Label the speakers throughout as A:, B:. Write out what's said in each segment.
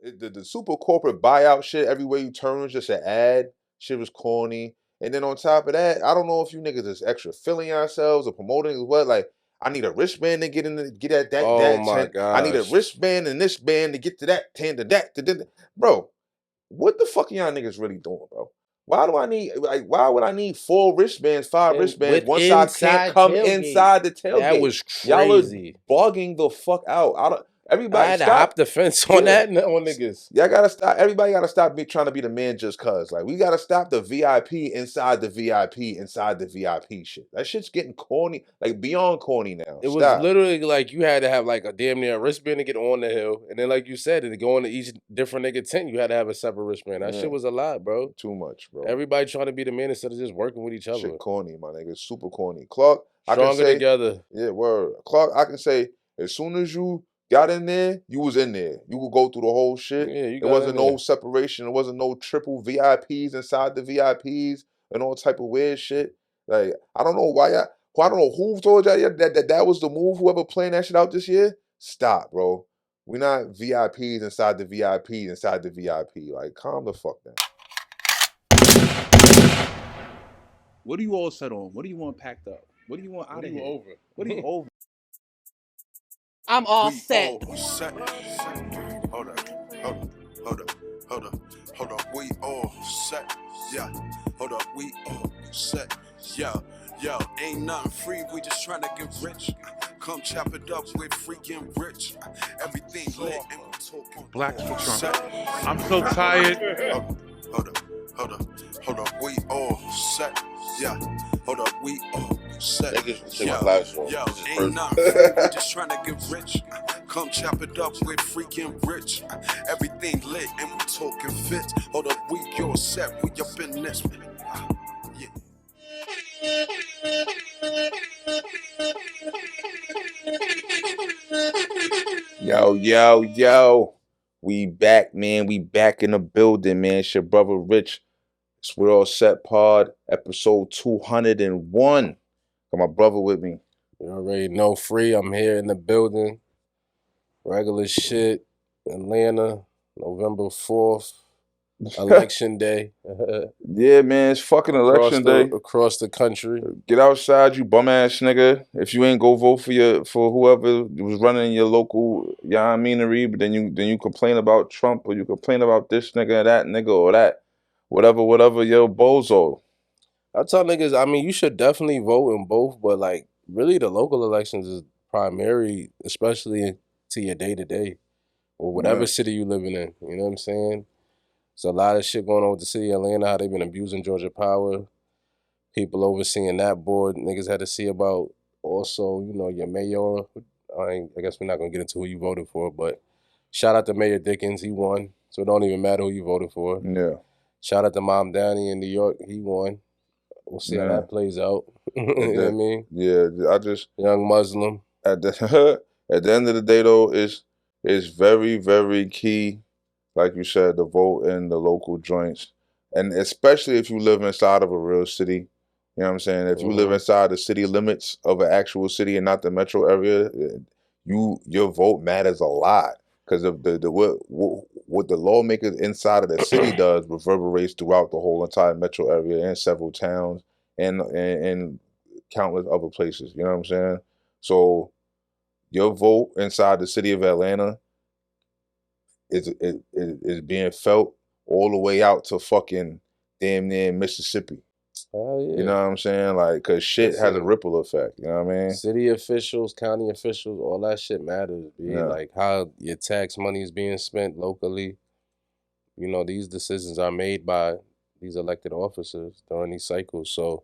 A: The super corporate buyout shit, everywhere you turn was just an ad. Shit was corny. And then on top of that, I don't know if you niggas is extra feeling yourselves or promoting or what. Like, I need a wristband to get at that.
B: Oh my
A: gosh. I need a wristband and this band to get to that 10 to that. Bro, what the fuck are y'all niggas really doing, bro? Why would I need 4 wristbands, 5 wristbands? One side can't come inside the tailgate.
B: That was crazy.
A: Y'all are bugging the fuck out. Everybody
B: I had to hop the fence on that on niggas.
A: Y'all gotta stop. Everybody gotta stop trying to be the man just cause. Like, we gotta stop the VIP inside the VIP inside the VIP shit. That shit's getting corny, like beyond corny now.
B: It was literally like you had to have like a damn near wristband to get on the hill. And then like you said, to go into each different nigga tent, you had to have a separate wristband. That shit was a lot, bro.
A: Too much, bro.
B: Everybody trying to be the man instead of just working with each other.
A: Shit corny, my nigga. Super corny. Clark,
B: Stronger
A: I can say,
B: together.
A: Yeah, word. Clark, I can say, as soon as you got in there, you was in there. You could go through the whole shit.
B: Yeah,
A: there wasn't no separation. There wasn't no triple VIPs inside the VIPs and all type of weird shit. Like, I don't know why I don't know who told y'all that was the move. Whoever planned that shit out this year, stop, bro. We're not VIPs inside the VIPs inside the VIP. Like, calm the fuck down.
C: What do you all set on? What do you want packed up? What do you want out of here?
B: Over?
C: What do you over?
D: I'm all set.
E: Hold up. We all set. Yeah. Hold up. We all set. Yo, ain't nothing free. We just trying to get rich. Come chop it up with freaking rich. Everything lit and we talking.
C: Blacks for Trump. I'm so tired.
E: Hold up. We all set. Yeah. Hold up. We all set.
A: Yo,
E: ain't nothing free. We just trying to get rich. Come chop it up with freaking rich. Everything lit and we talking fit. Hold up. We all set. We up in this. Yeah.
A: Yo. We back, man. We back in the building, man. It's your brother Rich. It's We're All Set Pod, episode 201. Got my brother with me.
B: You already know, Free. I'm here in the building. Regular shit. Atlanta, November 4th. Election day.
A: Yeah, man, it's fucking election day.
B: Across the country.
A: Get outside, you bum ass nigga. If you ain't go vote for whoever was running your local, meanery, but then you complain about Trump or you complain about this nigga, that nigga, or that, whatever, yo, bozo.
B: I tell niggas, I mean, you should definitely vote in both, but like, really the local elections is primary, especially to your day-to-day or whatever city you living in. You know what I'm saying? There's a lot of shit going on with the city of Atlanta, how they've been abusing Georgia Power. People overseeing that board. Niggas had to see about also, your mayor. I guess we're not going to get into who you voted for, but shout out to Mayor Dickens. He won. So it don't even matter who you voted for.
A: Yeah.
B: Shout out to Mom Downey in New York. He won. We'll see how that plays out. You know what I mean?
A: Yeah,
B: Young Muslim.
A: At the end of the day, though, it's very, very key, like you said, the vote in the local joints. And especially if you live inside of a real city. You know what I'm saying? If you live inside the city limits of an actual city and not the metro area, your vote matters a lot. Because of what the lawmakers inside of the city does reverberates throughout the whole entire metro area and several towns and countless other places. You know what I'm saying? So your vote inside the city of Atlanta is being felt all the way out to fucking damn near Mississippi.
B: Oh, yeah.
A: You know what I'm saying? Like, because shit has a ripple effect. You know what I mean?
B: City officials, county officials, all that shit matters.
A: Yeah.
B: Like how your tax money is being spent locally. These decisions are made by these elected officers during these cycles. So,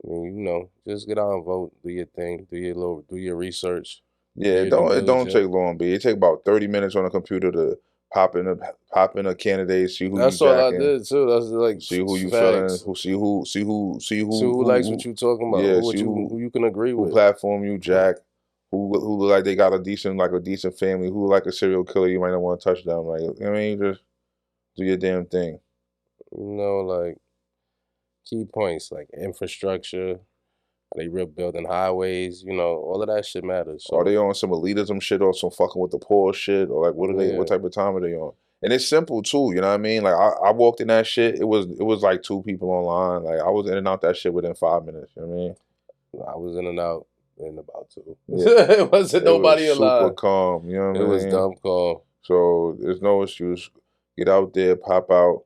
B: I mean, just get out and vote. Do your thing. Do your research.
A: Yeah, it don't take long, B. It take about 30 minutes on a computer to pop in a candidate, see who
B: That's
A: you
B: all I did too. That's like
A: see who you
B: facts.
A: feeling, see who
B: likes what you talking about.
A: Yeah,
B: who you can agree with.
A: Who platform you jack, who look like they got a decent family, who like a serial killer you might not want to touch them. Like, I mean, just do your damn thing.
B: Like key points like infrastructure. Are they rebuilding highways? All of that shit matters. So.
A: Are they on some elitism shit or some fucking with the poor shit? Or like what type of time are they on? And it's simple too, you know what I mean? Like I walked in that shit, it was like 2 people online. Like I was in and out that shit within 5 minutes, you know what I mean?
B: I was in and out in about 2.
A: Yeah.
B: It wasn't
A: It
B: nobody
A: was super
B: alive.
A: calm, you know what I
B: It
A: mean?
B: was dumb calm.
A: So there's no excuse. Get out there, pop out.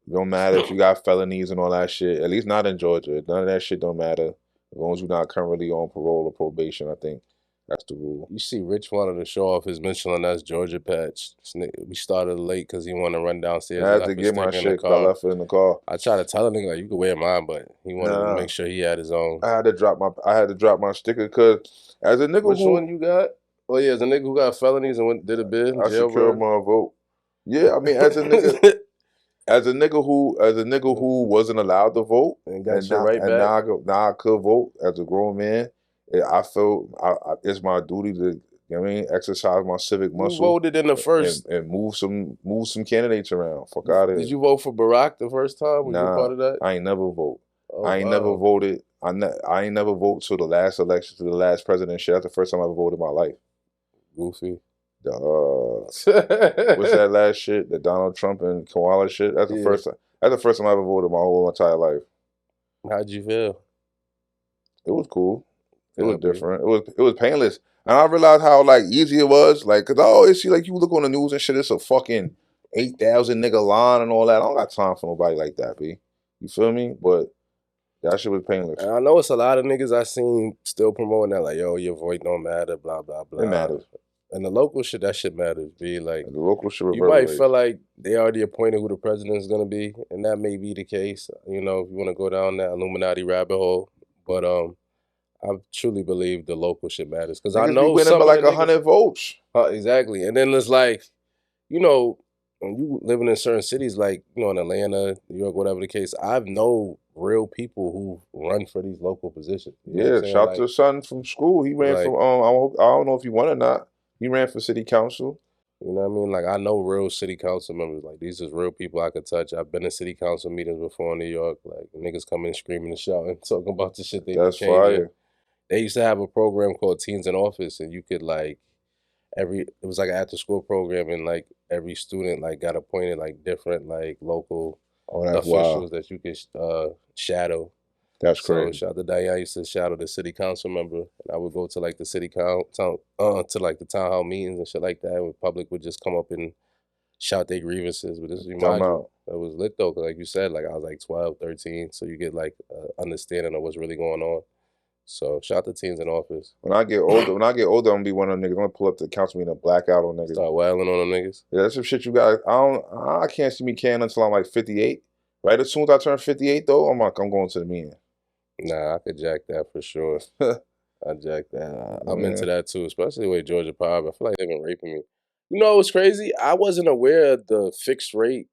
A: Don't matter if you got felonies and all that shit. At least not in Georgia. None of that shit don't matter. As long as you're not currently on parole or probation, I think that's the rule.
B: You see, Rich wanted to show off his Michelin S Georgia patch. We started late because he wanted to run downstairs.
A: I had to get my shit because I left it in the car.
B: I tried to tell a nigga like you could wear mine, but he wanted to make sure he had his own.
A: I had to drop my sticker because as a nigga
B: Which one you got? Oh yeah, as a nigga who got felonies and did a bid.
A: I secured my vote. Yeah, I mean as a nigga. As a nigga who wasn't allowed to vote,
B: and
A: now I could vote as a grown man. I feel it's my duty to, you know what I mean, exercise my civic muscle.
B: You voted in the first
A: and move some candidates around. Fuck out of here.
B: Did you vote for Barack the first time? Were you a part of that?
A: I ain't never vote.
B: Oh,
A: I ain't never voted. I ain't never vote till the last election, to the last presidentship. That's the first time I ever voted in my life.
B: Goofy.
A: What's that last shit? The Donald Trump and Koala shit? That's the first time. That's the first time I ever voted my whole entire life.
B: How'd you feel?
A: It was cool. It was different. It was painless. And I realized how like easy it was. Like, cause I always see like you look on the news and shit, it's a fucking 8,000 nigga line and all that. I don't got time for nobody like that, B. You feel me? But that shit was painless.
B: And I know it's a lot of niggas I seen still promoting that, like, yo, your vote don't matter, blah, blah, blah.
A: It matters.
B: And the local shit, that shit matters, B. Like,
A: the local shit
B: you might feel like they already appointed who the president is gonna be, and that may be the case. You know, if you want to go down that Illuminati rabbit hole, but I truly believe the local shit matters because I know
A: some like 100 votes.
B: Exactly, and then it's like, you know, when you living in certain cities, like you know, in Atlanta, New York, whatever the case, I know real people who run for these local positions.
A: Yeah, shout to son from school. He ran from I don't know if he won or not. He ran for city council.
B: You know what I mean? Like, I know real city council members. Like, these is real people I could touch. I've been in city council meetings before in New York. Like, niggas come in screaming and shouting, talking about the shit they
A: That's fire.
B: They used to have a program called Teens in Office, and you could, like, it was like an after-school program, and, like, every student, like, got appointed, like, different, like, local officials that you could shadow.
A: That's crazy.
B: So shout out to Diane. I used to shadow the city council member, and I would go to like the city to like the town hall meetings and shit like that. Where public would just come up and shout their grievances. But this reminds me, that was lit though, because like you said, like I was like 12, 13, so you get like understanding of what's really going on. So shout out to Teens in Office.
A: When I get older, I'm gonna be one of them niggas. I'm gonna pull up to the council meeting and black out on niggas.
B: Start wailing on them niggas.
A: Yeah, that's some shit you got. I can't see me canning until I'm like 58. Right as soon as I turn 58 though, I'm going to the meeting.
B: Nah, I could jack that for sure. I jack that. I'm into that too, especially with Georgia Power. I feel like they've been raping me. You know what's crazy? I wasn't aware of the fixed rate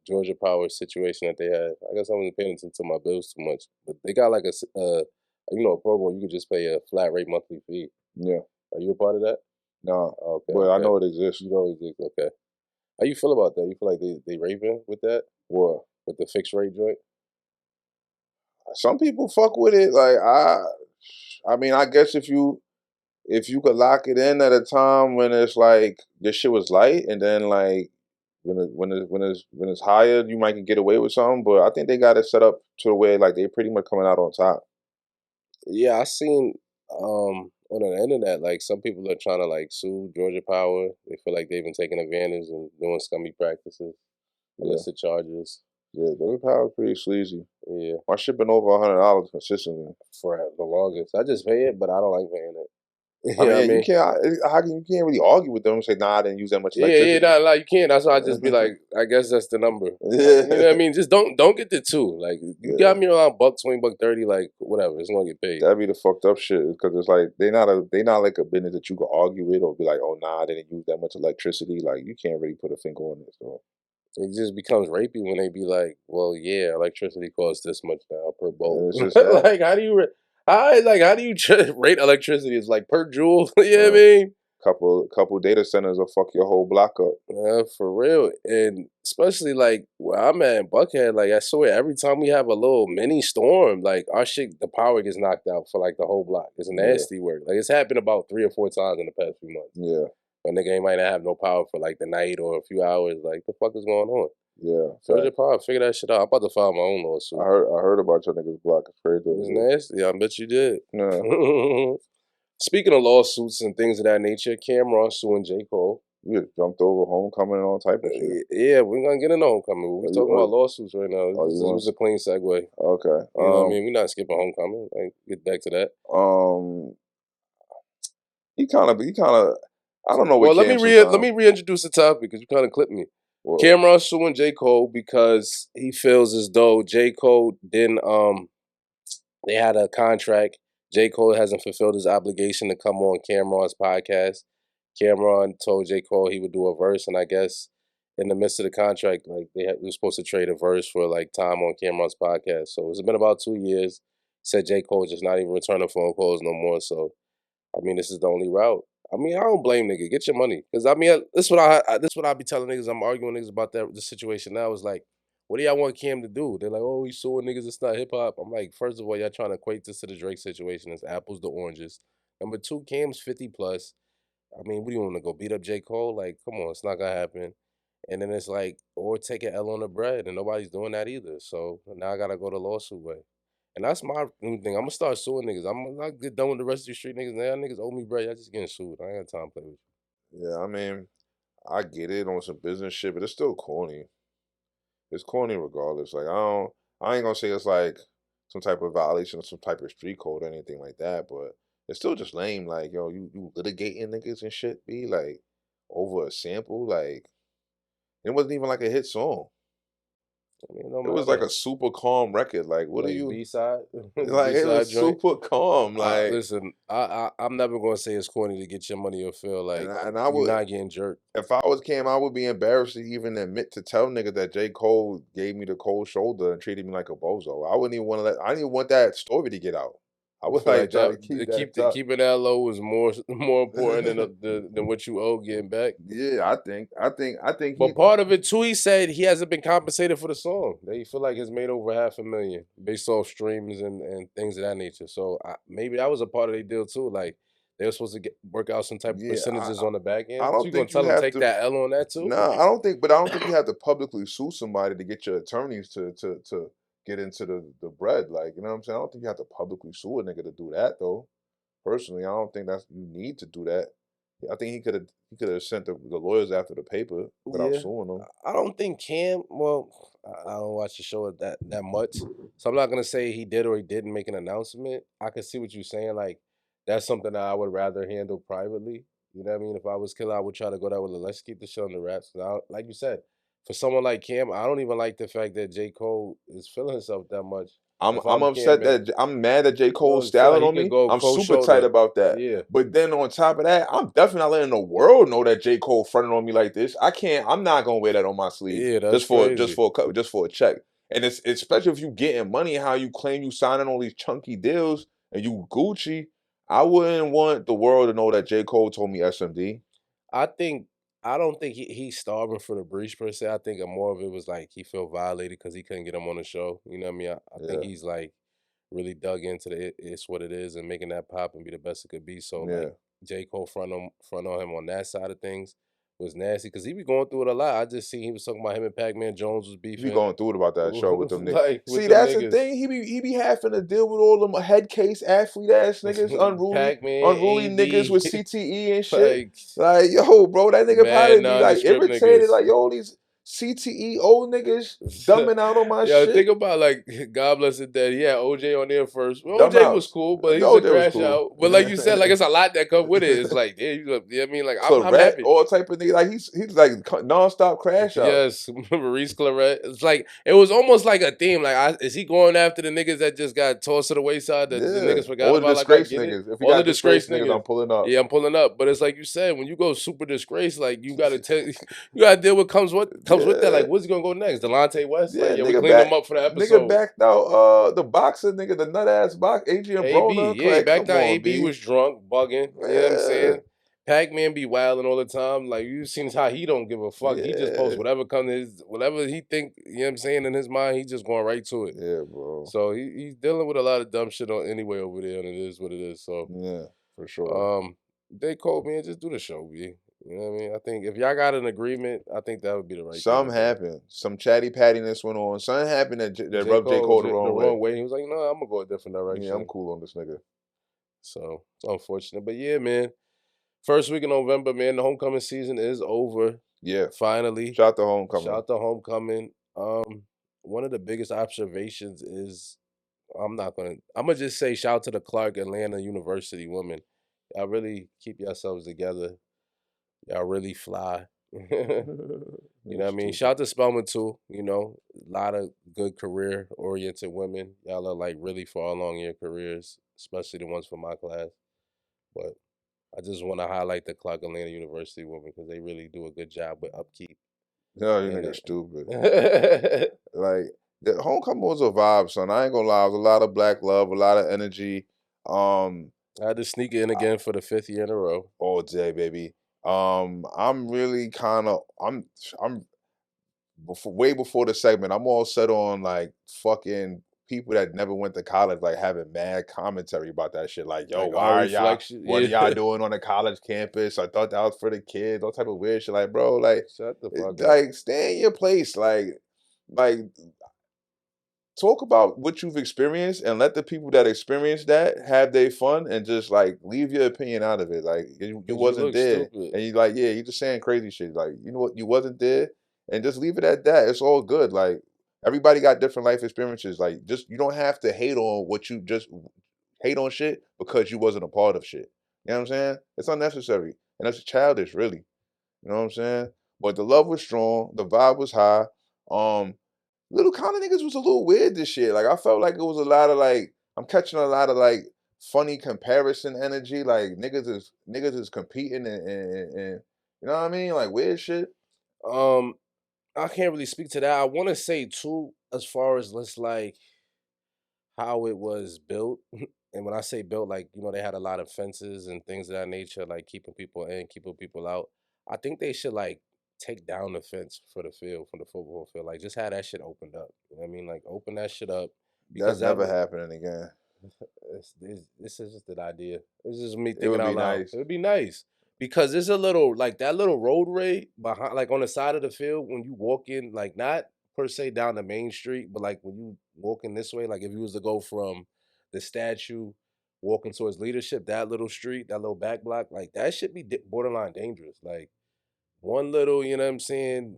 B: Georgia Power situation that they had. I guess I wasn't paying attention to my bills too much. But they got like a program where you could just pay a flat rate monthly fee.
A: Yeah.
B: Are you a part of that?
A: No.
B: Okay.
A: But I know it exists.
B: You know it exists. Okay. How you feel about that? You feel like they raping with that?
A: What?
B: With the fixed rate joint?
A: Some people fuck with it. Like I mean, I guess if you could lock it in at a time when it's like this shit was light, and then like when it's higher, you might get away with something. But I think they got it set up to the way like they pretty much coming out on top.
B: Yeah, I seen on the internet like some people are trying to like sue Georgia Power. They feel like they've been taking advantage and doing scummy practices, illicit charges.
A: Yeah, Georgia Power's pretty sleazy.
B: Yeah,
A: my shit been over $100 consistently
B: for the longest. I just pay it, but I don't like paying it.
A: I mean, you can't really argue with them and say, nah, I didn't use that much electricity.
B: Yeah, like you can't. That's why I just be like, I guess that's the number. Yeah. You know what I mean? Just don't get the two. Like you got me around $120, $130, like whatever. It's gonna get paid.
A: That'd be the fucked up shit because it's like they not like a business that you can argue with or be like, oh nah, I didn't use that much electricity. Like you can't really put a finger on it. So
B: it just becomes rapey when they be like, well, yeah, electricity costs this much now per bolt. Like how do you rate electricity? It's like per joule. You know what I mean?
A: Couple data centers will fuck your whole block up.
B: Yeah, for real. And especially like where I'm at in Buckhead, like I swear every time we have a little mini storm, like our shit, the power gets knocked out for like the whole block. It's nasty work. Like it's happened about 3 or 4 times in the past few months.
A: Yeah.
B: A nigga ain't might not have no power for like the night or a few hours. Like, the fuck is going on?
A: Yeah.
B: Surge your power, figure that shit out. I'm about to file my own lawsuit.
A: I heard about your niggas block. It's crazy.
B: It's nasty. Yeah, I bet you did.
A: Yeah.
B: Speaking of lawsuits and things of that nature, Cameron suing J. Cole.
A: You just jumped over homecoming and all type of shit.
B: Yeah, we're gonna get into homecoming. We're talking about lawsuits right now. This was a clean segue.
A: Okay.
B: You know what I mean? We're not skipping homecoming. Like, get back to that.
A: He kind of. I don't know.
B: Well, let me reintroduce the topic because you kind of clipped me. Well, Cameron suing J. Cole because he feels as though J. Cole didn't. They had a contract. J. Cole hasn't fulfilled his obligation to come on Cameron's podcast. Cameron told J. Cole he would do a verse, and I guess in the midst of the contract, like they were supposed to trade a verse for like time on Cameron's podcast. So it's been about 2 years. Said J. Cole just not even returning phone calls no more. So I mean, this is the only route. I mean, I don't blame nigga. Get your money, because I mean, this what I be telling niggas. I'm arguing niggas about the situation now. Is like, what do y'all want Cam to do? They're like, oh, he's suing niggas. It's not hip hop. I'm like, first of all, y'all trying to equate this to the Drake situation. It's apples to oranges. Number two, Cam's 50 plus. I mean, what do you want to go beat up J. Cole? Like, come on, it's not gonna happen. And then it's like, or take an L on the bread, and nobody's doing that either. So now I gotta go the lawsuit way. And that's my new thing. I'm gonna start suing niggas. I'm not get done with the rest of the street niggas. Now y'all niggas owe me bread. Y'all just getting sued. I ain't got time to play with
A: you. Yeah, I mean, I get it on some business shit, but it's still corny. It's corny regardless. Like I ain't gonna say it's like some type of violation of some type of street code or anything like that, but it's still just lame. Like, yo, you litigating niggas and shit, be like over a sample. Like, it wasn't even like a hit song. I mean, it was like a super calm record. Like, what
B: like
A: are you
B: B-side?
A: Like, it was super calm. Like,
B: listen, I'm never gonna say it's corny to get your money or feel like
A: and I would
B: you're not getting jerked.
A: If I was Cam, I would be embarrassed to even admit to tell nigga that J. Cole gave me the cold shoulder and treated me like a bozo. I wouldn't even want to I didn't even want that story to get out. I would like try to
B: keeping that low is more important than what you owe getting back.
A: Yeah, I think.
B: But part of it too, he said he hasn't been compensated for the song. That he feel like it's made over $500,000 based off streams and things of that nature. So maybe that was a part of their deal too. Like they were supposed to work out some type of percentages on the back end.
A: I don't
B: think
A: you gonna
B: tell them take that L on that too.
A: No, I don't think you have to publicly sue somebody to get your attorneys to get into the bread. Like, you know what I'm saying? I don't think you have to publicly sue a nigga to do that though. Personally, I don't think you need to do that. I think he could have sent the lawyers after the paper without suing them.
B: I don't think Cam. Well, I don't watch the show that much, so I'm not gonna say he did or he didn't make an announcement. I can see what you're saying. Like, that's something that I would rather handle privately. You know what I mean? If I was killer, I would try to go that way. Let's keep the shit on the wraps. Now, like you said, for someone like Cam, I don't even like the fact that J. Cole is feeling himself that much.
A: I'm upset that I'm mad that J. Cole's styling on me. I'm super tight about that.
B: Yeah.
A: But then on top of that, I'm definitely not letting the world know that J. Cole fronting on me like this. I'm not gonna wear that on my sleeve.
B: Yeah, that's crazy.
A: just for a check. And it's especially if you getting money, how you claim you signing all these chunky deals and you Gucci. I wouldn't want the world to know that J. Cole told me SMD.
B: I don't think he's starving for the breach per se. I think more of it was like he felt violated because he couldn't get him on the show. You know what I mean? I think he's like really dug into it's what it is and making that pop and be the best it could be. So like J. Cole front on him on that side of things was nasty because he be going through it a lot. I just seen he was talking about him and Pac-Man Jones was beefing.
A: He be going through it about that show with them niggas.
B: Like,
A: see, that's the thing. He be having to deal with all them head case athlete ass niggas, unruly niggas with CTE and shit. Like, yo, bro, that nigga probably be like irritated. Niggas. Like, yo, these CTE old niggas dumbing out on my shit.
B: Think about like God bless it that he had OJ on there first. Well, OJ was cool, but he's a crash out. But like you said, like it's a lot that come with it. It's like, yeah, you know what I mean? Like I'm happy.
A: All type of nigga. Like he's like nonstop crash out.
B: Yes, Maurice Claret. It's like it was almost like a theme. Like, is he going after the niggas that just got tossed to the wayside? That the niggas forgot
A: all
B: about.
A: The disgraced niggas. If you got disgraced niggas, I'm pulling up.
B: Yeah, I'm pulling up. But it's like you said, when you go super disgraced, like you gotta deal with comes with that. Like, what's gonna go next? Delonte West?
A: Yeah,
B: like, we cleaned him up for the episode.
A: Nigga backed out the boxer, nigga, the nut ass box, Adrian Broner.
B: Yeah, like, backed out. AB was drunk, bugging. You know what I'm saying? Pac-Man be wilding all the time. Like, you seen how he don't give a fuck. He just posts whatever whatever he think, you know what I'm saying, in his mind, he just going right to it.
A: Yeah, bro.
B: So he's dealing with a lot of dumb shit anyway over there, and it is what it is. So
A: yeah, for sure.
B: They called me and just do the show, B. You know what I mean? I think if y'all got an agreement, I think that would be the right thing.
A: Something happened. Some chatty pattiness went on. Something happened that rubbed J. Cole the wrong way.
B: He was like, no, I'm gonna go a different direction.
A: Yeah, I'm cool on this nigga.
B: So it's unfortunate. But yeah, man. First week of November, man, the homecoming season is over.
A: Yeah.
B: Finally.
A: Shout out to homecoming.
B: Shout out to homecoming. One of the biggest observations is I'm gonna just say shout out to the Clark Atlanta University women. Y'all really keep yourselves together. Y'all really fly. You know what I mean? Shout out to Spelman too. You know, a lot of good career-oriented women. Y'all are like really far along in your careers, especially the ones from my class. But I just want to highlight the Clark Atlanta University women because they really do a good job with upkeep.
A: No, you niggas stupid. Like the homecoming was a vibe, son. I ain't gonna lie. It was a lot of black love, a lot of energy.
B: I had to sneak in again for the 5th year in a row.
A: All day, baby. I'm really kind of I'm way before the segment. I'm all set on like fucking people that never went to college, like having mad commentary about that shit. Like, yo,
B: Like,
A: why
B: our
A: are y'all?
B: reflection-
A: What are
B: yeah.
A: y'all doing on the college campus? I thought that was for the kids. All type of weird shit. Like, bro, like,
B: Shut the fuck up.
A: like stay in your place. Like, talk about what you've experienced and let the people that experience that have their fun and just like leave your opinion out of it. Like you wasn't
B: look
A: there,
B: stupid.
A: and you like, yeah, you just saying crazy shit. Like, you know what, you wasn't there, and just leave it at that. It's all good. Like everybody got different life experiences. Like just you don't have to hate on what you just hate on shit because you wasn't a part of shit. You know what I'm saying? It's unnecessary and it's childish, really. You know what I'm saying? But the love was strong, the vibe was high. Little kind of niggas was a little weird this year. Like I felt like it was a lot of like I'm catching a lot of like funny comparison energy. Like niggas is competing and you know what I mean? Like weird shit.
B: I can't really speak to that. I want to say too, as far as let's like how it was built. And when I say built, like, you know, they had a lot of fences and things of that nature, like keeping people in, keeping people out. I think they should like take down the fence for the field, for the football field. Like just have that shit opened up. You know what I mean? Like open that shit up.
A: That's never happening again.
B: This is just an idea. This is me
A: It
B: thinking
A: would
B: out
A: be
B: loud.
A: nice.
B: It would be nice. Because there's a little like that little roadway behind, like on the side of the field when you walk in, like not per se down the main street, but like when you walking this way, like if you was to go from the statue walking towards leadership, that little street, that little back block, like that should be borderline dangerous. Like one little, you know what I'm saying,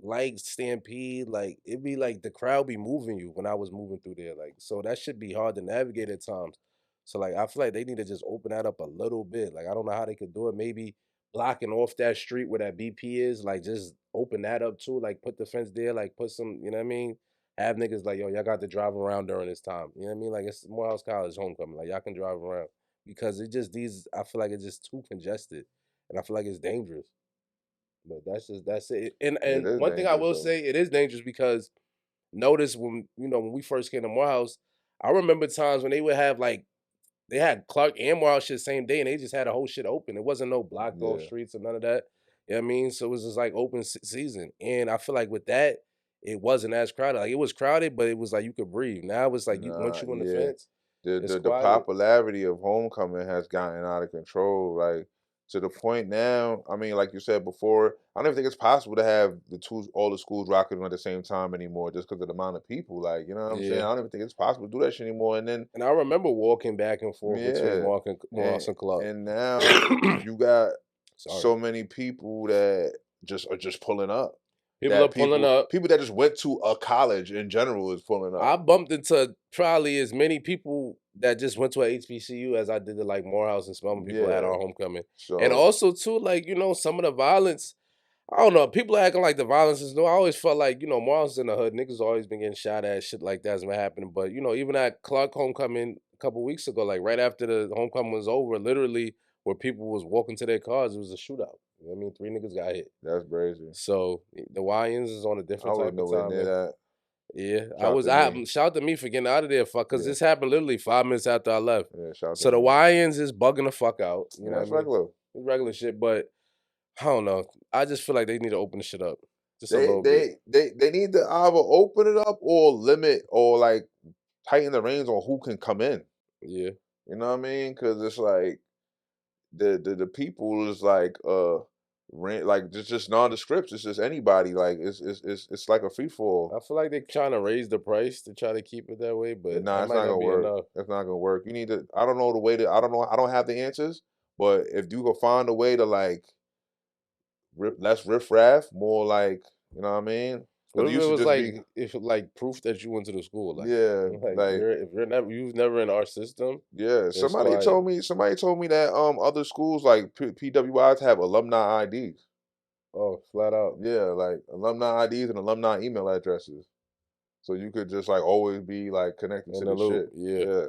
B: like stampede, like it'd be like the crowd be moving you when I was moving through there. Like, so that should be hard to navigate at times. So like I feel like they need to just open that up a little bit. Like I don't know how they could do it. Maybe blocking off that street where that BP is, like just open that up too. Like put the fence there, like put some, you know what I mean? Have niggas like, yo, y'all got to drive around during this time. You know what I mean? Like it's Morehouse College homecoming. Like y'all can drive around. Because it just I feel like it's just too congested. And I feel like it's dangerous. But that's it. And
A: It is
B: one thing I will
A: dangerous, though.
B: say, it is dangerous because notice when when we first came to Morehouse, I remember times when they would have like they had Clark and Morehouse shit same day and they just had a whole shit open. It wasn't no blocked off
A: Yeah.
B: streets or none of that. You know what I mean? So it was just like open season. And I feel like with that, it wasn't as crowded. Like it was crowded, but it was like you could breathe. Now it's like once you on the
A: yeah.
B: fence, it's
A: The
B: quiet.
A: popularity of homecoming has gotten out of control. Like to the point now, I mean, like you said before, I don't even think it's possible to have all the schools rocking at the same time anymore just because of the amount of people. Like, you know what I'm saying? I don't even think it's possible to do that shit anymore. And then
B: I remember walking back and forth between Morehouse and Clark.
A: and now you got so many people that are just pulling up.
B: People are pulling up.
A: People that just went to a college in general is pulling up.
B: I bumped into probably as many people that just went to a HBCU as I did to like Morehouse and Spelman people at our homecoming. And also too, like, some of the violence, I don't know, people are acting like the violence is new. I always felt like, Morehouse in the hood, niggas always been getting shot at, shit like that's been happening. But, even at Clark homecoming a couple weeks ago, like right after the homecoming was over, literally where people was walking to their cars, it was a shootout. You know what I mean? 3 niggas got hit.
A: That's crazy.
B: So the YNs is on a different type of time.
A: Near that.
B: Yeah, shout out to me for getting out of there, because this happened literally 5 minutes after I left.
A: Yeah,
B: so the YNs is bugging the fuck out. You know
A: that's
B: what I mean?
A: regular.
B: It's regular shit, but I don't know. I just feel like they need to open the shit up just a
A: They
B: little bit.
A: they need to either open it up or limit or like tighten the reins on who can come in.
B: Yeah.
A: You know what I mean? Because it's like the people is like like just nondescripts. It's just anybody. Like it's like a free fall.
B: I feel like they're trying to raise the price to try to keep it that way, but
A: Nah,
B: that
A: it's
B: might
A: not
B: not
A: gonna
B: be
A: work.
B: enough.
A: It's not gonna work. You need to. I don't know the way to. I don't know. I don't have the answers. But if you can find a way to like less riffraff, more like you know what I mean.
B: What
A: Because
B: if
A: it
B: it
A: used to
B: was
A: just
B: like
A: be
B: if like proof that you went to the school, like
A: yeah,
B: like
A: like
B: if you're never you've never in our system,
A: yeah.
B: it's
A: Somebody
B: like
A: told me that other schools like PWIs have alumni IDs.
B: flat out
A: Yeah, like alumni IDs and alumni email addresses. So you could just like always be like connected to
B: in the
A: the
B: loop.
A: shit.
B: Yeah,
A: Yeah.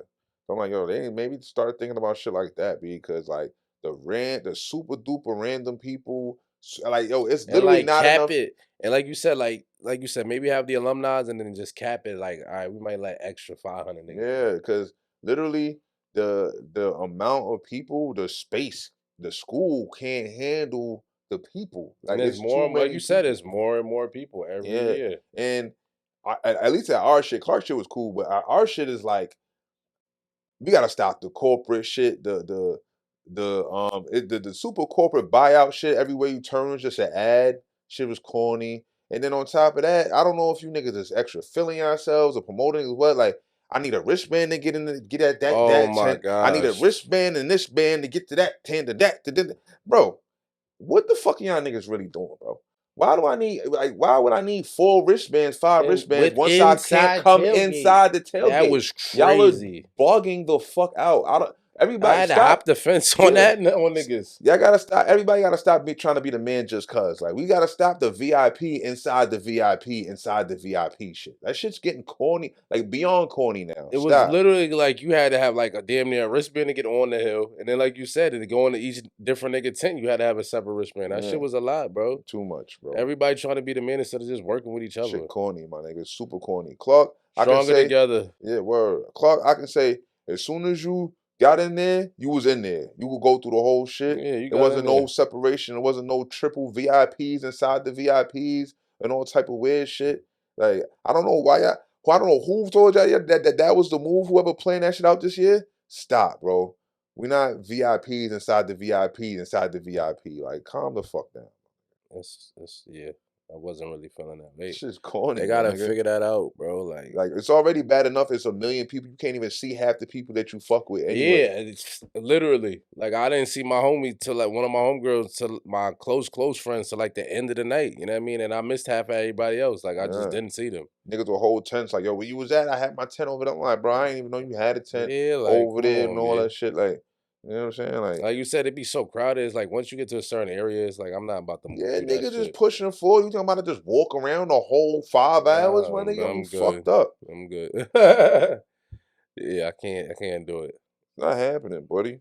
A: So I'm like, yo, they maybe start thinking about shit like that because like the super duper random people, like yo, it's
B: and
A: literally
B: like
A: not
B: cap
A: enough.
B: it, and like you said, maybe have the alumni and then just cap it. Like, all right, we might let extra 500 niggas.
A: Yeah, because literally the amount of people, the space, the school can't handle the people.
B: And
A: Like
B: there's
A: it's too
B: more, like
A: many
B: you said,
A: people.
B: it's more and more people every
A: Yeah,
B: year.
A: and at least at our shit, Clark shit was cool, but our shit is like we gotta stop the corporate shit, the super corporate buyout shit. Everywhere you turn is just an ad. Shit was corny. And then on top of that, I don't know if you niggas is extra filling yourselves or promoting as well. Like, I need a wristband to get at
B: Oh
A: that
B: my
A: 10. I need a
B: gosh.
A: wristband and this band to get to that 10 to that to this. Bro, what the fuck are y'all niggas really doing, bro? Why do I need like why would I need 4 wristbands, 5
B: And
A: wristbands?
B: with
A: One side can't
B: inside
A: come
B: tailgate,
A: inside the
B: that
A: tailgate.
B: was
A: Y'all are
B: crazy.
A: bugging the fuck out. I don't
B: I
A: everybody
B: had to hop
A: stop.
B: the fence on
A: Yeah.
B: that on niggas.
A: Y'all gotta stop. Everybody gotta stop trying to be the man just cause. Like we gotta stop the VIP inside the VIP inside the VIP shit. That shit's getting corny, like beyond corny now.
B: It was
A: Stop.
B: literally like you had to have like a damn near wristband to get on the hill, and then like you said, to go into each different nigga tent, you had to have a separate wristband. That
A: Yeah.
B: shit was a lot, bro.
A: Too much, bro.
B: Everybody trying to be the man instead of just working with each other.
A: Shit corny, my nigga. Super corny. Clark, I can
B: Stronger
A: say,
B: together.
A: yeah, word. Clark, I can say, as soon as you got in there, you was in there. You would go through the whole shit.
B: Yeah, you
A: There
B: got in
A: wasn't no
B: there.
A: separation. There wasn't no triple VIPs inside the VIPs and all type of weird shit. Like, I don't know why y'all, I don't know who told y'all that was the move, whoever planned that shit out this year. Stop, bro. We're not VIPs inside the VIPs inside the VIP. Like, calm the fuck down.
B: It's yeah. I wasn't really feeling that.
A: This shit's corny,
B: They
A: my
B: gotta
A: nigga.
B: figure that out, bro.
A: Like it's already bad enough. It's a million people. You can't even see half the people that you fuck with anyway.
B: yeah, it's literally like I didn't see my homie till like one of my homegirls till my close friends till like the end of the night. You know what I mean? And I missed half of everybody else. Like I just
A: Yeah.
B: didn't see them.
A: Niggas will hold tents like, yo, where you was at? I had my tent over there. I'm like, bro, I didn't even know you had a tent
B: Yeah, like
A: over
B: come
A: there and
B: on,
A: all
B: man.
A: that shit. Like, you know what I'm saying?
B: Like you said, it'd be so crowded. It's like once you get to a certain area, it's like I'm not about to
A: yeah,
B: do that
A: niggas just
B: shit.
A: pushing forward. You talking about to just walk around the whole 5 hours, my nigga?
B: I'm
A: You
B: good.
A: fucked up.
B: I'm good. Yeah, I can't do it.
A: Not happening, buddy.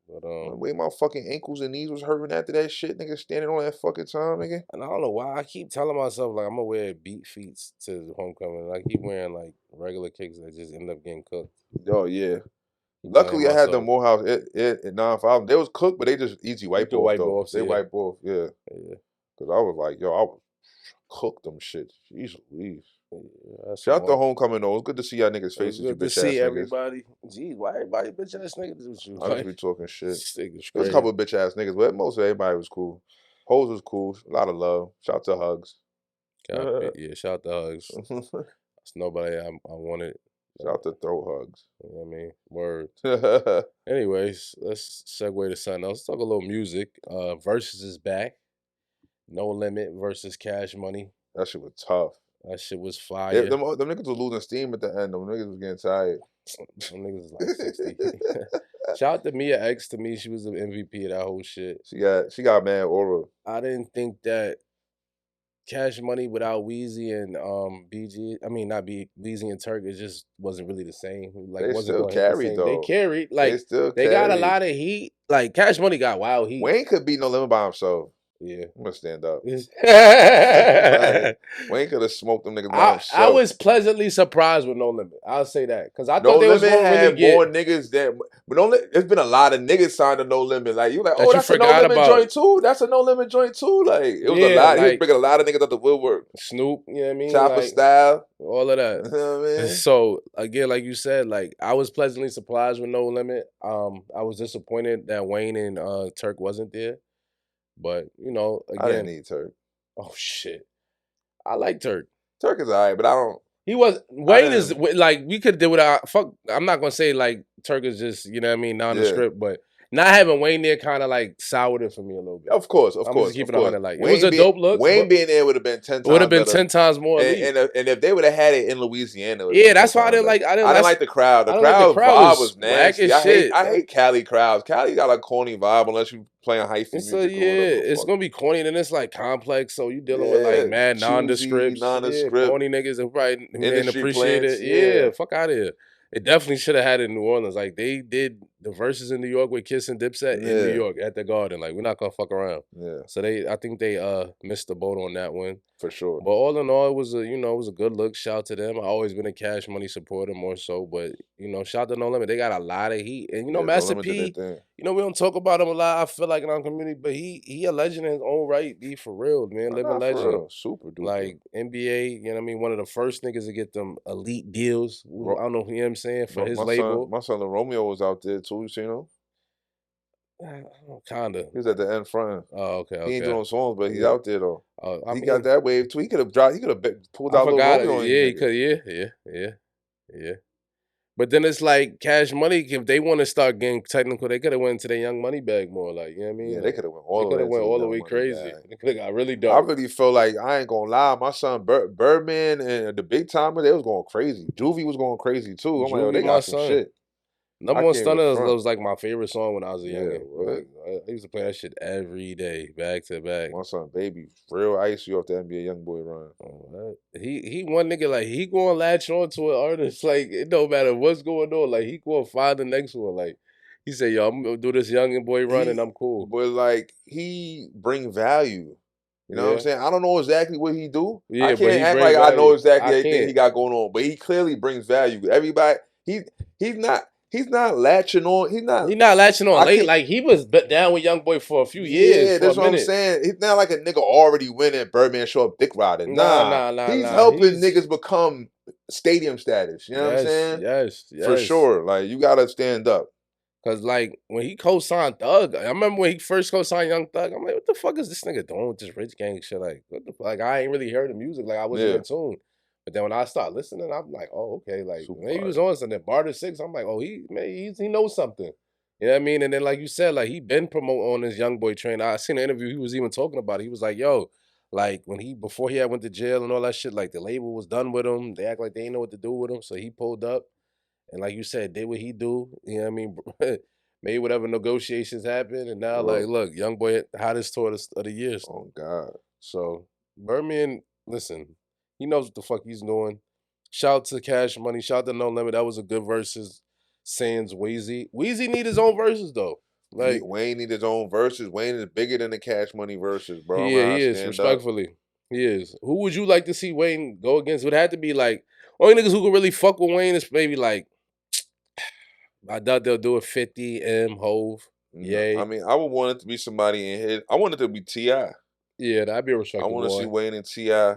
B: But
A: The way my fucking ankles and knees was hurting after that shit, nigga, standing on that fucking time, nigga.
B: and I don't know why I keep telling myself like I'm gonna wear beat feet to homecoming. I keep wearing like regular kicks that just end up getting cooked.
A: Oh yeah.
B: Keep
A: Luckily,
B: telling
A: I had the
B: myself,
A: Morehouse at 9-5. They was cooked, but they just easy wipe
B: can
A: off
B: wipe
A: though.
B: off,
A: They
B: yeah.
A: wipe off, yeah.
B: Yeah,
A: Cause I was like, yo, I was cook them shit. Jeez Louise.
B: that's
A: Shout out
B: the
A: to
B: one.
A: homecoming though. It's good to see y'all niggas'
B: It was
A: faces, you
B: good to
A: bitch ass
B: see
A: niggas.
B: everybody. Jeez, why everybody bitch ass niggas with you?
A: I just be
B: Like,
A: talking shit.
B: this nigga's
A: There's
B: crazy.
A: a couple of bitch ass niggas, but most of everybody was cool. Hoes was cool. A lot of love. Shout out to Hugs.
B: Yeah, shout out to Hugs. That's nobody I wanted.
A: Shout out to Throat Hugs.
B: You know what I mean? Word.
A: That
B: Anyways, let's segue to something else. Let's talk a little music. Verzuz is back. No Limit versus Cash Money.
A: shit was tough.
B: That shit was fire.
A: Them niggas was losing steam at the end. Them niggas was getting tired.
B: Some niggas is like 60. Shout out to Mia X. To me, she was the MVP of that whole shit.
A: She got mad aura.
B: I didn't think that Cash Money without Weezy and BG, I mean not Weezy and Turk, it just wasn't really the same. Like
A: They
B: wasn't
A: still
B: gonna hit the
A: carried
B: same.
A: though.
B: They carried. Like
A: still
B: they got a
A: carried.
B: lot of heat. Like Cash Money got wild heat.
A: Wayne could beat No Limit by himself.
B: Yeah.
A: I'm gonna stand up.
B: I
A: Wayne could have smoked them niggas by himself.
B: I was pleasantly surprised with No Limit. I'll say that because I
A: No
B: thought they was
A: Limit
B: gonna
A: had
B: really get.
A: more niggas that, but there's been a lot of niggas signed to No Limit. Like you like,
B: That
A: oh,
B: you
A: that's a No
B: forgot
A: Limit
B: about.
A: joint too. That's a No Limit joint too. Like it was a
B: Yeah,
A: lot. He was
B: like-
A: bringing a lot of niggas out the woodwork.
B: Snoop, you know what I mean?
A: Chopper
B: Like,
A: style.
B: all of that.
A: You know what I mean?
B: So again, like you said, like I was pleasantly surprised with No Limit. I was disappointed that Wayne and Turk wasn't there. But you know,
A: I didn't
B: again,
A: need Turk.
B: oh shit, I like Turk.
A: Turk is alright, but I don't.
B: He was Wayne is
A: didn't-
B: like we could do without fuck. I'm not gonna say like Turk is just you know what I mean nondescript,
A: Yeah.
B: but not having Wayne there kind of like soured it for me a little bit.
A: Of course,
B: I'm just keeping it 100. Like
A: Wayne
B: it was a dope look.
A: Wayne being there would have been 10 times.
B: It would have been
A: better.
B: 10 times more.
A: And if they would have had it in Louisiana,
B: yeah, that's why I didn't like. I didn't
A: like the crowd. The crowd
B: crowd
A: vibe was nasty.
B: whack as shit.
A: I hate Cali crowds. Cali got a corny vibe unless you playing hyphy music.
B: So yeah, it's gonna be corny. And then it's like complex. So you dealing with like mad nondescript, corny niggas and probably didn't appreciate it. Yeah, fuck out of here. It definitely should have had it in New Orleans. Like they did the verses in New York with Kiss and Dipset in New York at the Garden. Like we're not gonna fuck around.
A: Yeah.
B: So I think they missed the boat on that one
A: for sure.
B: But all in all, it was a good look. Shout out to them. I always been a Cash Money supporter more so, but shout out to No Limit. They got a lot of heat, and Master P. We don't talk about him a lot. I feel like in our community, but he a legend in his own right. Be for real, man. Living legend,
A: super duper.
B: Like NBA. You know what I mean? One of the first niggas to get them elite deals. I don't know. You know what I'm saying for his label.
A: My son Romeo was out there too. You seen him?
B: Kinda.
A: He was at the end front.
B: Oh, okay.
A: He ain't doing songs, but he's out there though.
B: He
A: got that wave too. He could have dropped. He could have pulled out. Romeo.
B: Yeah, he could. Yeah. But then it's like Cash Money. If they want to start getting technical, they could have went to their Young Money bag more. Like you know what I mean?
A: Yeah,
B: like,
A: they could have went all the way
B: crazy. They could have got really
A: I
B: dark.
A: really feel like I ain't gonna lie. My son Birdman and the Big Timer, they was going crazy. Juvie was going crazy too. I'm like, they got some shit.
B: Number One Stunner was like my favorite song when I was a youngin'. Like, I used to play that shit every day, back to back.
A: My son, baby, real icy off the NBA YoungBoy run.
B: Oh, he one nigga like he gonna latch on to an artist. Like it don't matter what's going on. Like he gonna find the next one. Like he said, yo, I'm gonna do this Youngin' Boy run and I'm cool.
A: But like he bring value. You know what I'm saying? I don't know exactly what he do.
B: Yeah,
A: I can't act like I know exactly everything he got going on. But he clearly brings value. Everybody, he's not latching on. He's not
B: latching on late. Like he was down with Young Boy for a few years.
A: Yeah, that's what I'm saying. He's not like a nigga already winning Birdman show up dick riding. Nah. He's helping niggas become stadium status. You know what I'm saying?
B: Yes.
A: For sure. Like you gotta stand up.
B: Cause like when he co-signed Thug, I remember when he first co-signed Young Thug, I'm like, what the fuck is this nigga doing with this rich gang shit? Like, what the fuck? Like I ain't really heard the music. Like I wasn't in tune. But then when I start listening, I'm like, oh, okay. Like maybe he was on something. Barter 6, I'm like, oh, he knows something. You know what I mean? And then like you said, like he been promoting on his Young Boy train. I seen an interview he was even talking about it. He was like, yo, like before he had went to jail and all that shit, like the label was done with him. They act like they didn't know what to do with him. So he pulled up and like you said, did what he do. You know what I mean? Made whatever negotiations happen. And now like, look, Young Boy, hottest tour of the years.
A: Oh God.
B: So Birdman, listen. He knows what the fuck he's doing. Shout out to Cash Money. Shout out to No Limit. That was a good versus. Sans Weezy. Weezy need his own verses though. Like
A: Wayne need his own verses. Wayne is bigger than the Cash Money verses, bro.
B: Yeah, he is. Respectfully, he is. Who would you like to see Wayne go against? It would have to be like only niggas who could really fuck with Wayne is maybe like. I doubt they'll do it 50 M Hove. Yay.
A: I mean, I would want it to be somebody in here. I want it to be T.I.
B: Yeah, that'd be a respectable.
A: I want to see Wayne and T.I.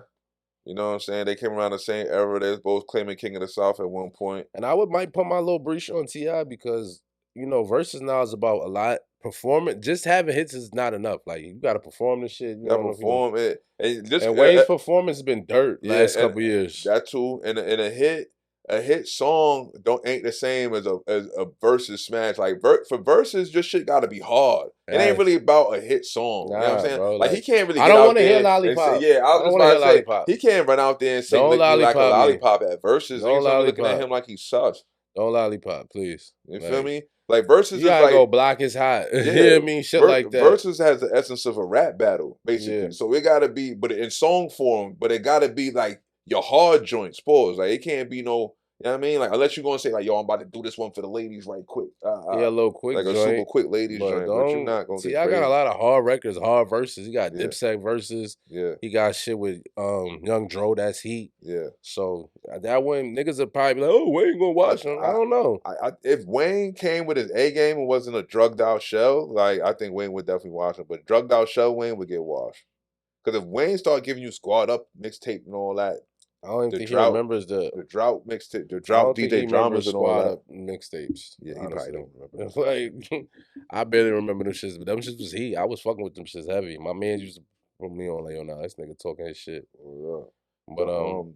A: You know what I'm saying? They came around the same era. They was both claiming King of the South at one point.
B: And I might put my little breach on T.I. because, versus now is about a lot. Performing, just having hits is not enough. Like, you got to perform this shit. You
A: gotta perform it.
B: And Wayne's performance has been dirt last couple years.
A: That too. And a hit song ain't the same as a versus smash. Like for verses, your shit gotta be hard. It ain't really about a hit song. You know what I'm saying?
B: Bro,
A: like he can't really.
B: I don't want to hear Lollipop.
A: Yeah, I was about to say he can't run out there and say lick me like a lollipop at verses. Ain't looking at him like he sus.
B: Don't lollipop, please.
A: You feel me? Like verses,
B: you gotta
A: is like
B: go block is hot. Yeah, you know what I mean? Shit like that.
A: Verses has the essence of a rap battle, basically. Yeah. So it gotta be, but in song form, but it gotta be like your hard joints, pause. Like it can't be no. You know what I mean? Like, unless you're going to say, like, yo, I'm about to do this one for the ladies right quick.
B: Yeah, a little quick
A: like
B: joint.
A: a super quick ladies joint. But you're not going to
B: see, I got a lot of hard records, hard verses. He got Dipset verses.
A: Yeah.
B: He got shit with Young Dro, that's Heat.
A: Yeah.
B: So, that one, niggas would probably be like, oh, Wayne gonna watch him. I don't know.
A: If Wayne came with his A game and wasn't a drugged out shell, like, I think Wayne would definitely watch him. But drugged out shell Wayne would get washed. Because if Wayne started giving you Squad Up mixtape and all that,
B: I don't even
A: The
B: think
A: drought-
B: he remembers the
A: drought mixtape, the
B: I
A: drought
B: don't think he
A: DJ dramas
B: remembers
A: and all
B: Squad
A: that.
B: Up mixtapes.
A: Yeah, he
B: Honestly.
A: probably don't remember.
B: Like, I barely remember them shits, but them shits was heat. I was fucking with them shits heavy. My man used to put me on like, yo, nah, this nigga talking his shit.
A: Oh, yeah.
B: But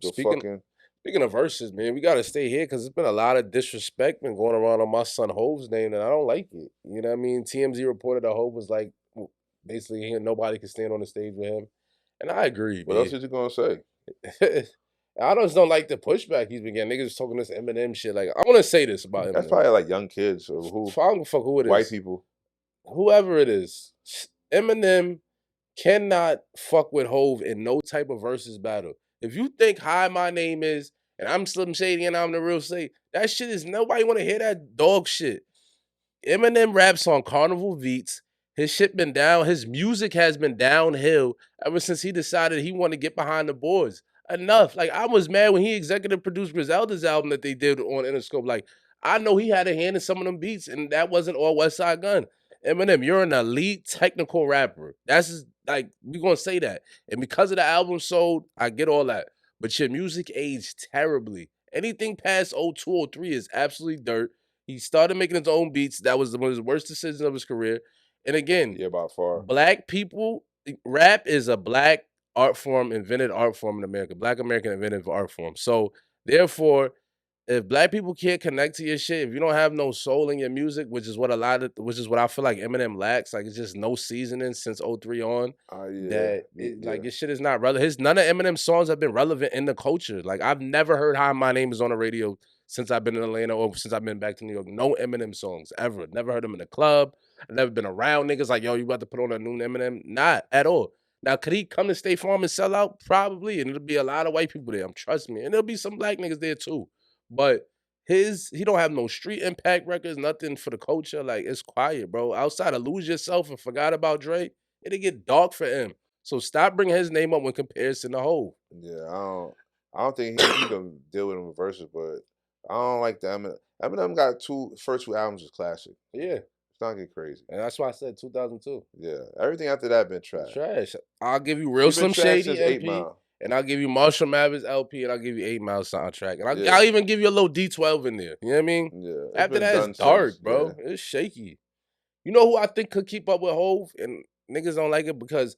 A: The
B: speaking
A: fucking
B: speaking of verses, man, we gotta stay here because there's been a lot of disrespect been going around on my son Hove's name, and I don't like it. You know what I mean? TMZ reported that Hove was like basically nobody could stand on the stage with him, and I agree.
A: what else is you gonna say?
B: I just don't like the pushback he's been getting. Niggas talking this Eminem shit. Like, I want to say this about
A: That's
B: Eminem.
A: probably like young kids or who
B: I don't give a fuck who it is.
A: white people.
B: Whoever it is. Eminem cannot fuck with Hove in no type of versus battle. If you think Hi My Name Is and I'm Slim Shady and I'm the real Say, that shit is nobody want to hear that dog shit. Eminem raps on Carnival Beats. His shit been down. His music has been downhill ever since he decided he wanted to get behind the boards. Enough. Like, I was mad when he executive produced Griselda's album that they did on Interscope. Like, I know he had a hand in some of them beats, and that wasn't all West Side Gun. Eminem, you're an elite technical rapper. That's just, like, we gonna say that. And because of the album sold, I get all that. But your music aged terribly. Anything past 02, 03 is absolutely dirt. He started making his own beats. That was one of his worst decisions of his career. And again,
A: Yeah, by far.
B: black people, rap is a black art form, invented art form in America. Black American invented art form. So therefore, if black people can't connect to your shit, if you don't have no soul in your music, which is what I feel like Eminem lacks, like it's just no seasoning since 03 on. Like your shit is not relevant. None of Eminem's songs have been relevant in the culture. Like I've never heard Hi My Name Is on the radio since I've been in Atlanta or since I've been back to New York. No Eminem songs ever. Never heard them in the club. I've never been around niggas like, yo, you about to put on a new Eminem? Not at all. Now, could he come to State Farm and sell out? Probably. And it'll be a lot of white people there. Trust me. And there'll be some black niggas there too. But he don't have no street impact records, nothing for the culture. Like, it's quiet, bro. Outside of Lose Yourself and Forgot About Dre, it'll get dark for him. So stop bringing his name up when comparison to Hov.
A: Yeah, I don't think he can deal with him in verses, but I don't like the Eminem. Eminem got first two albums is classic.
B: Yeah.
A: It's not get crazy.
B: And that's why I said 2002.
A: Yeah. Everything after that been trash.
B: Trash. I'll give you Real Slim Shady LP, and I'll give you Marshall Mathers LP, and I'll give you 8 Mile soundtrack. And I'll even give you a little D12 in there. You know what I mean?
A: Yeah.
B: After that, it's dark, bro. Yeah. It's shaky. You know who I think could keep up with Hov? And niggas don't like it because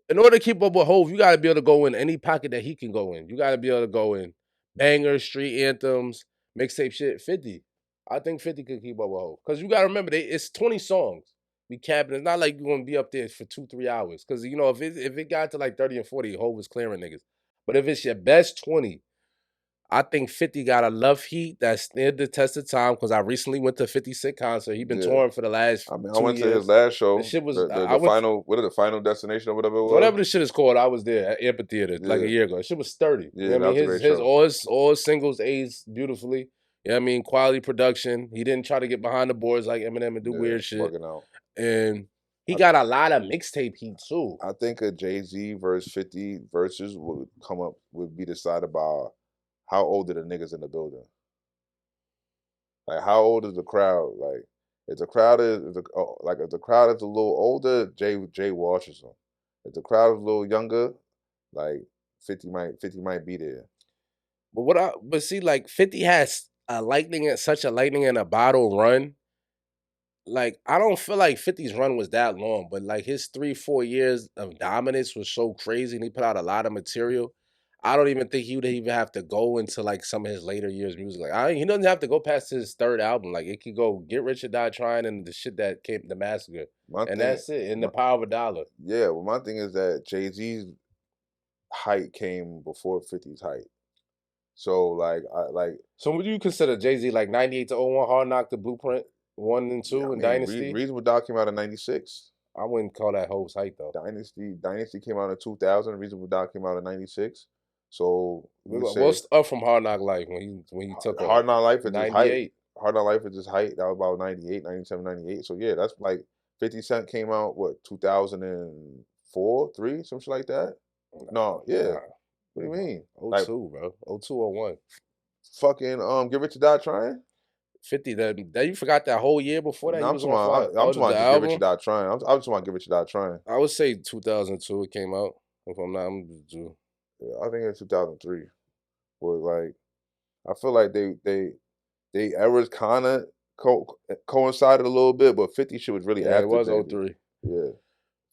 B: in order to keep up with Hov, you got to be able to go in any pocket that he can go in. You got to be able to go in bangers, street anthems, mixtape shit. 50. I think 50 could keep up with Hov. Because you got to remember, it's 20 songs. We capping. It's not like you're going to be up there for 2-3 hours. Because, you know, if it got to like 30 and 40, Hov is clearing niggas. But if it's your best 20, I think 50 got enough heat that stood the test of time because I recently went to 50 Cent concert. He been touring for the last 2 years.
A: I went to his last show.
B: The shit was
A: the final destination or whatever it was.
B: Whatever the shit is called, I was there at Amphitheater like a year ago. The shit was sturdy.
A: Yeah,
B: you know what I mean? All his singles aged beautifully. You know what I mean? Quality production. He didn't try to get behind the boards like Eminem and do weird shit.
A: Out.
B: And he got a lot of mixtape heat too.
A: I think a Jay-Z verse 50 verses would be decided by how old are the niggas in the building? Like, how old is the crowd? Like, if the crowd is a little older, Jay washes them. If the crowd is a little younger, like 50 might be there.
B: But see, like 50 has such a lightning in a bottle run. Like, I don't feel like 50's run was that long, but like his 3-4 years of dominance was so crazy, and he put out a lot of material. I don't even think he would even have to go into like some of his later years music. Like he doesn't have to go past his third album. Like it could go Get Rich or Die Trying and the shit that came the Massacre. That's it. And the Power of a Dollar.
A: Yeah, well, my thing is that Jay-Z's height came before 50's height. So
B: So would you consider Jay-Z like 98 to 01, Hard Knock to Blueprint 1 and 2 and Dynasty?
A: Reasonable Doubt came out in 96.
B: I wouldn't call that Hov's height though.
A: Dynasty came out in 2000. Reasonable Doubt came out in 96. So
B: what's up from Hard Knock Life when he took
A: Hard Knock Life is
B: 98.
A: his height. Hard Knock Life is his height. That was about 98, 97, 98. So yeah, that's like 50 Cent came out 2004, 3, some shit like that. No, yeah. Nah. What do you mean?
B: 02, like, bro. 02 or 1.
A: Fucking Get Rich or Die Trying.
B: 50. That you forgot that whole year before that.
A: I'm talking about Get Rich or Die Trying. I'm talking about Get Rich or Die Trying.
B: I would say 2002 it came out. If I'm not, I'm just
A: yeah, I think it's 2003. but like I feel like they eras kind of coincided a little bit, but 50 shit was really
B: Yeah, it
A: after
B: was
A: Jay-Z.
B: 03.
A: Yeah,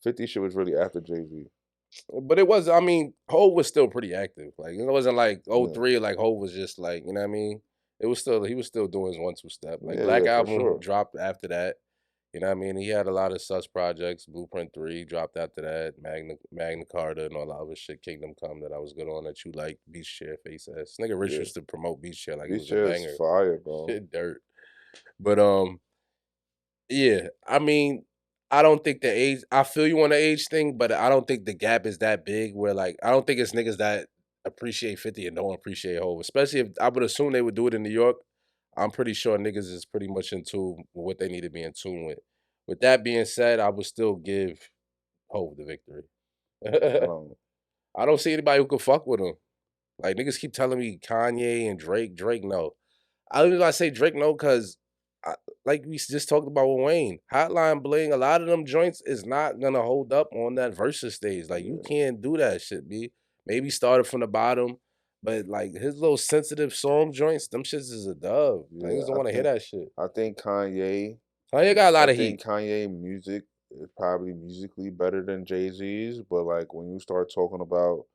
A: 50 shit was really after Jay-Z.
B: But it was, I mean, Hov was still pretty active. Like, it wasn't like 03, like Hov was just like, you know what I mean? It was still, he was still doing his 1-2 step. Like, Black
A: For
B: Album
A: sure.
B: dropped after that. You know what I mean? He had a lot of sus projects. Blueprint 3 dropped after that. Magna Carta and all that other shit. Kingdom Come that I was good on that you like. Beach Chair, Face Ass. Nigga Rich used to promote Beach Chair like it was a banger.
A: Beach fire, bro.
B: Shit dirt. But yeah, I mean, I don't think the age, I feel you on the age thing, but I don't think the gap is that big where like, I don't think it's niggas that appreciate 50 and don't appreciate Hov. Especially if, I would assume they would do it in New York. I'm pretty sure niggas is pretty much in tune with what they need to be in tune with. With that being said, I would still give Hov the victory. I don't see anybody who could fuck with him. Like, niggas keep telling me Kanye and Drake. Drake, no. I was gonna say Drake, no, because like we just talked about with Wayne, Hotline Bling, a lot of them joints is not gonna hold up on that Verzuz stage. Like, you can't do that shit, B. Maybe started from the bottom, but like his little sensitive song joints, them shits is a dub. Niggas don't want to hear that shit.
A: I think Kanye
B: got a lot of heat.
A: I think Kanye music is probably musically better than Jay-Z's, but like when you start talking about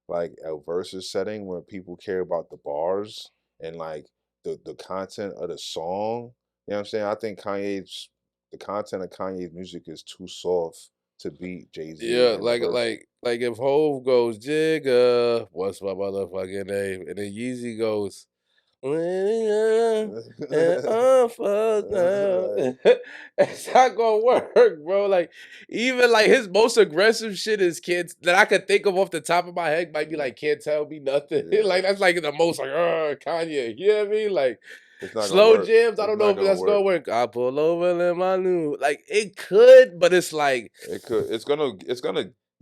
A: like a Verzuz setting where people care about the bars and like the content of the song, you know what I'm saying? I think the content of Kanye's music is too soft to beat Jay-Z.
B: Yeah, like if Hov goes Jigga, what's my motherfucking name? And then Yeezy goes, it's not gonna work, bro. Like, even like his most aggressive shit is kids that I could think of off the top of my head might be like Can't Tell Me Nothing. Like, that's like the most like Kanye. You know what I mean? Like, slow jams. I don't know if that's gonna work. I pull over in my new. Like, it could, but it's like
A: it could. It's gonna.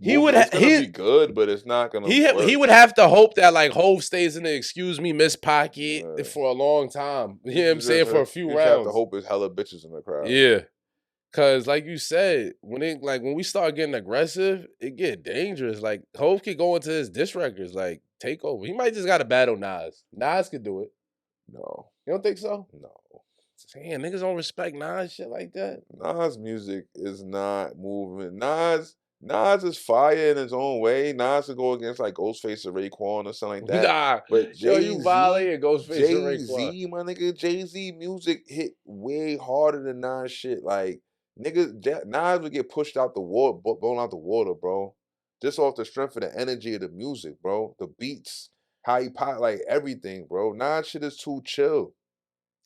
B: He would.
A: It's gonna be good, but it's not gonna.
B: He would have to hope that like Hov stays in the Excuse Me Miss Pocket for a long time. You know what I'm saying? For a few rounds. You
A: have to hope it's hella bitches in the crowd.
B: Yeah, cause like you said, when we start getting aggressive, it get dangerous. Like Hov could go into his diss records, like take over. He might just got to battle Nas. Nas could do it.
A: No,
B: you don't think so?
A: No.
B: Damn, niggas don't respect Nas shit like that.
A: Nas music is not moving. Nas is fire in his own way. Nas could go against like Ghostface or Raekwon or something like that.
B: Nah,
A: but
B: you violated Ghostface and Raekwon.
A: Jay-Z, my nigga, Jay-Z music hit way harder than Nas shit. Like, niggas, Nas would get pushed out the water, blown out the water, bro. Just off the strength of the energy of the music, bro. The beats, how he pop, like everything, bro. Nas shit is too chill.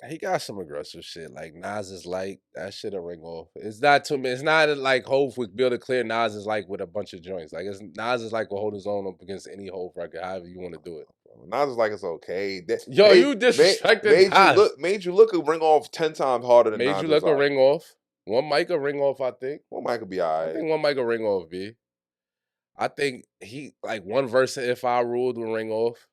B: He got some aggressive shit. Like Nas is like that shit a ring off. It's not too many. It's not like Hov would build a clear Nas is like with a bunch of joints. Like Nas is like will hold his own up against any Hov record, however you want to do it.
A: Nas is like it's okay.
B: You disrespected Nas.
A: Made you look a ring off 10 times harder than Nas.
B: Made you look a ring off. One mic a ring off, I think.
A: One mic could be alright.
B: I think one mic a ring off, B. I think he like one verse of If I Ruled will ring off.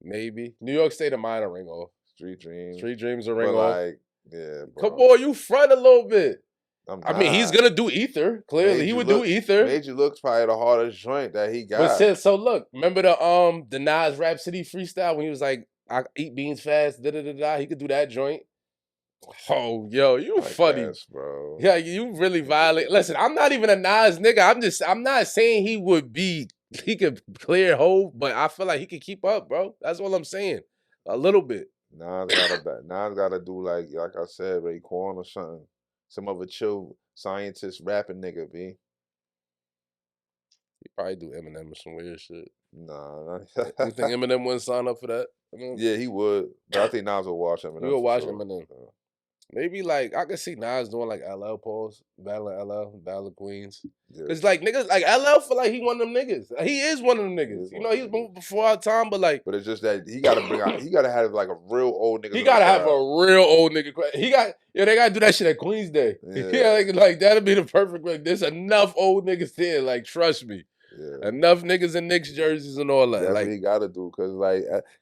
B: Maybe. New York State of Mind a ring off.
A: Street
B: Dreams a ring off.
A: Like, yeah, bro.
B: Come on, you front a little bit. I mean, he's gonna do Ether. Clearly, he would do Ether.
A: Made You Look's probably the hardest joint that he got.
B: But so look, remember the Nas Rhapsody freestyle when he was like, "I eat beans fast." Da da da da. He could do that joint. Oh, yo, you funny,
A: bro.
B: Yeah, you really violate. Listen, I'm not even a Nas nigga. I'm not saying he could clear Hov, but I feel like he could keep up, bro. That's all I'm saying. A little bit.
A: Nas gotta do like I said, Raekwon or something. Some of a chill scientist rapping nigga, B.
B: He probably do Eminem or some weird shit.
A: Nah.
B: You think Eminem wouldn't sign up for that?
A: Yeah, he would. But I think Nas will watch Eminem.
B: He will watch Eminem. Maybe like I could see Nas doing like LL pause, battling LL, Battle of Queens. Yeah. It's like niggas like LL feel like he one of them niggas. He is one of them niggas. You know, he was moving before our time, but like.
A: But it's just that he gotta bring out. He gotta have like a real old nigga.
B: He gotta have a real old nigga. They gotta do that shit at Queens Day. Yeah, like that'd be the perfect. Like, there's enough old niggas there. Like, trust me. Yeah. Enough niggas in Knicks jerseys and all that.
A: That's
B: like
A: what he gotta do, cause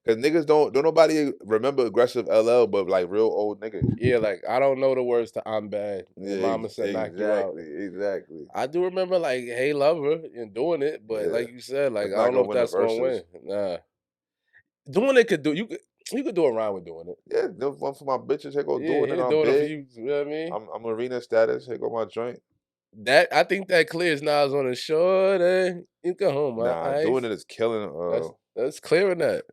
A: niggas don't nobody remember aggressive LL, but like real old niggas.
B: Yeah, like I don't know the words to "I'm Bad." Yeah, Mama said knock you out.
A: Exactly.
B: I do remember like "Hey Lover" and doing it, but like you said, like I don't know if that's gonna win. Nah. Doing it could do you could do a rhyme with doing it.
A: Yeah, the one for my bitches. Here go
B: Yeah,
A: doing
B: he
A: it on
B: doing it for
A: big.
B: you. You know what I mean?
A: I'm arena status. Here go my joint.
B: That I think that clears Nas on the shore. You go home, my
A: Nah,
B: eyes.
A: doing it is killing.
B: That's clearing that.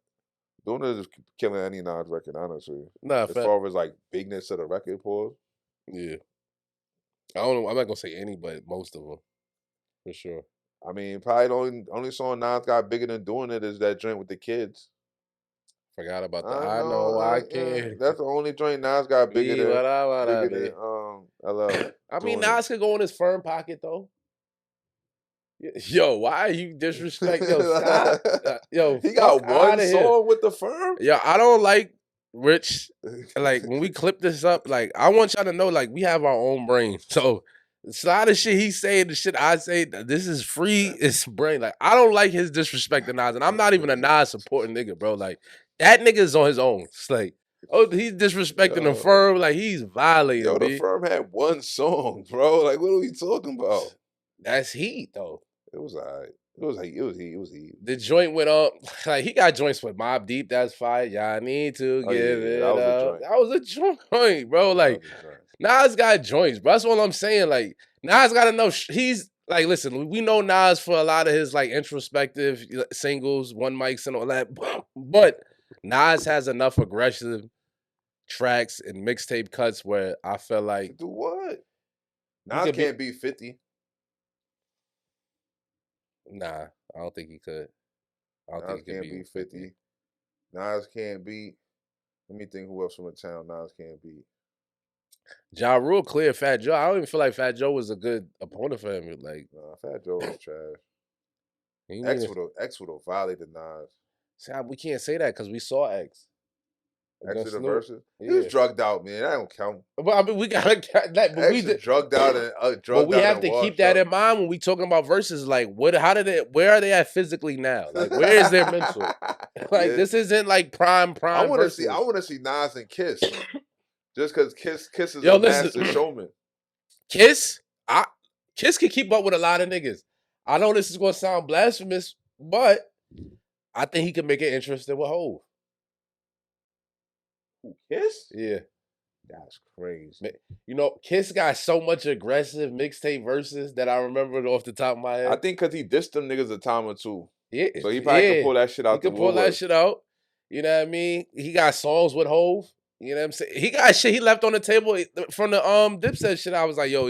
A: Doing it is killing any Nas record, honestly.
B: Nah,
A: As far as like bigness of the record, pause.
B: Yeah. I don't know. I'm not gonna say any, but most of them, for sure.
A: I mean, probably the only song Nas got bigger than doing it is that joint with the kids.
B: Forgot about that. I know I can't.
A: That's the only joint Nas got bigger than LL.
B: I mean, Nas could go in his firm pocket though. Yo, why are you disrespect? Yo, stop. Yo,
A: he got one song with the firm.
B: Yeah, I don't like Rich. Like when we clip this up, like I want y'all to know, like we have our own brain. So it's a lot of shit he saying, the shit I say, this is free. It's brain. Like I don't like his disrespect to Nas, and I'm not even a Nas supporting nigga, bro. Like that nigga's on his own. It's like, oh, he's disrespecting the firm. Like he's violating.
A: Yo, the firm had one song, bro. Like what are we talking about?
B: That's heat though.
A: It was alright. It was heat.
B: The joint went up. Like he got joints with Mobb Deep. That's fine. Y'all need to give it up. That was a joint, bro. Like Nas got joints, bro. That's all I'm saying. Like Nas got to know he's like. Listen, we know Nas for a lot of his like introspective singles, one mics and all that. But Nas has enough aggressive tracks and mixtape cuts where I feel like
A: do what? Nas can't beat 50.
B: Nah, I don't think he could. I don't think he
A: can't beat 50. Nas can't beat. Let me think who else from the town Nas can't beat.
B: Ja Rule clear Fat Joe. I don't even feel like Fat Joe was a good opponent for him. Like,
A: Fat Joe was trash. X would have violated Nas.
B: See, we can't say that because we saw X.
A: X to the Verzuz. He was drugged out, man. That don't count.
B: But I mean, we gotta that. But
A: we drugged out and drugged.
B: But we have to keep that in mind when we talking about Verzuz. Like, what? How did it? Where are they at physically now? Like, where is their mental? Like, this isn't like prime. I
A: want to see Nas and Kiss. Just because Kiss is a master showman.
B: Kiss can keep up with a lot of niggas. I know this is gonna sound blasphemous, but I think he can make it interesting with Hov.
A: Kiss?
B: Yeah.
A: That's crazy.
B: You know, Kiss got so much aggressive mixtape verses that I remembered off the top of my head.
A: I think because he dissed them niggas a time or two.
B: Yeah.
A: So he probably can pull that shit out.
B: He can pull that shit out. You know what I mean? He got songs with Hov. You know what I'm saying? He got shit he left on the table from the Dipset shit. I was like, yo,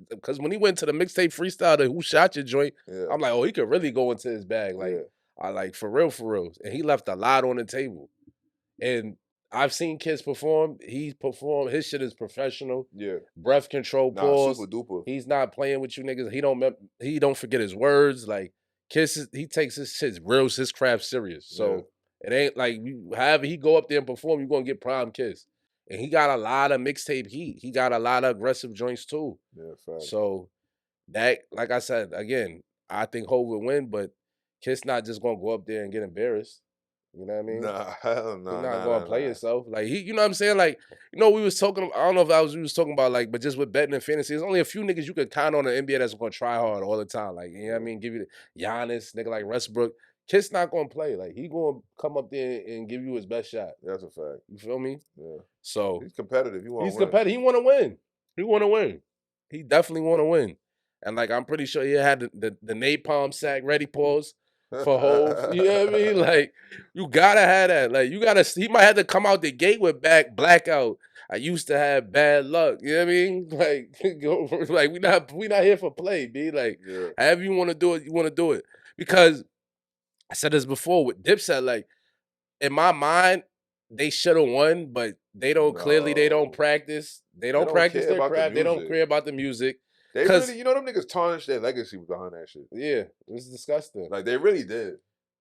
B: because when he went to the mixtape freestyle, the Who Shot Your joint, I'm like, oh, he could really go into his bag. Like, I like for real. And he left a lot on the table. And I've seen Kiss perform. He's performed. His shit is professional.
A: Yeah.
B: Breath control, pause.
A: Super duper.
B: He's not playing with you niggas. He don't forget his words. Like Kiss, he takes his craft serious. So it ain't like however he go up there and perform, you're gonna get prime Kiss. And he got a lot of mixtape heat. He got a lot of aggressive joints too.
A: Yeah, fact.
B: So that, like I said, again, I think Hov would win, but Kiss not just gonna go up there and get embarrassed. You know what I mean?
A: Nah, hell no.
B: You're not gonna play yourself. Like you know what I'm saying? Like, we was talking. I don't know if we was talking about like, but just with betting and fantasy, there's only a few niggas you could count on the NBA that's gonna try hard all the time. Like, you know what I mean? Give you the Giannis, nigga like Westbrook. Kiss not gonna play. Like, he gonna come up there and give you his best shot.
A: That's a fact.
B: You feel me?
A: Yeah.
B: So
A: he's competitive.
B: He's competitive. He wanna win. He definitely wanna win. And like, I'm pretty sure he had the napalm sack ready, pause. For Hov, you know what I mean? Like, you gotta have that. Like, he might have to come out the gate with blackout. I used to have bad luck. You know what I mean? Like, we not here for play, B. Like, however you want to do it, you want to do it. Because I said this before with Dipset, like, in my mind, they should have won, but they don't they don't practice. They don't practice their craft. They don't care about the music.
A: They really, them niggas tarnished their legacy behind that shit.
B: Yeah, it's disgusting.
A: Like, they really did.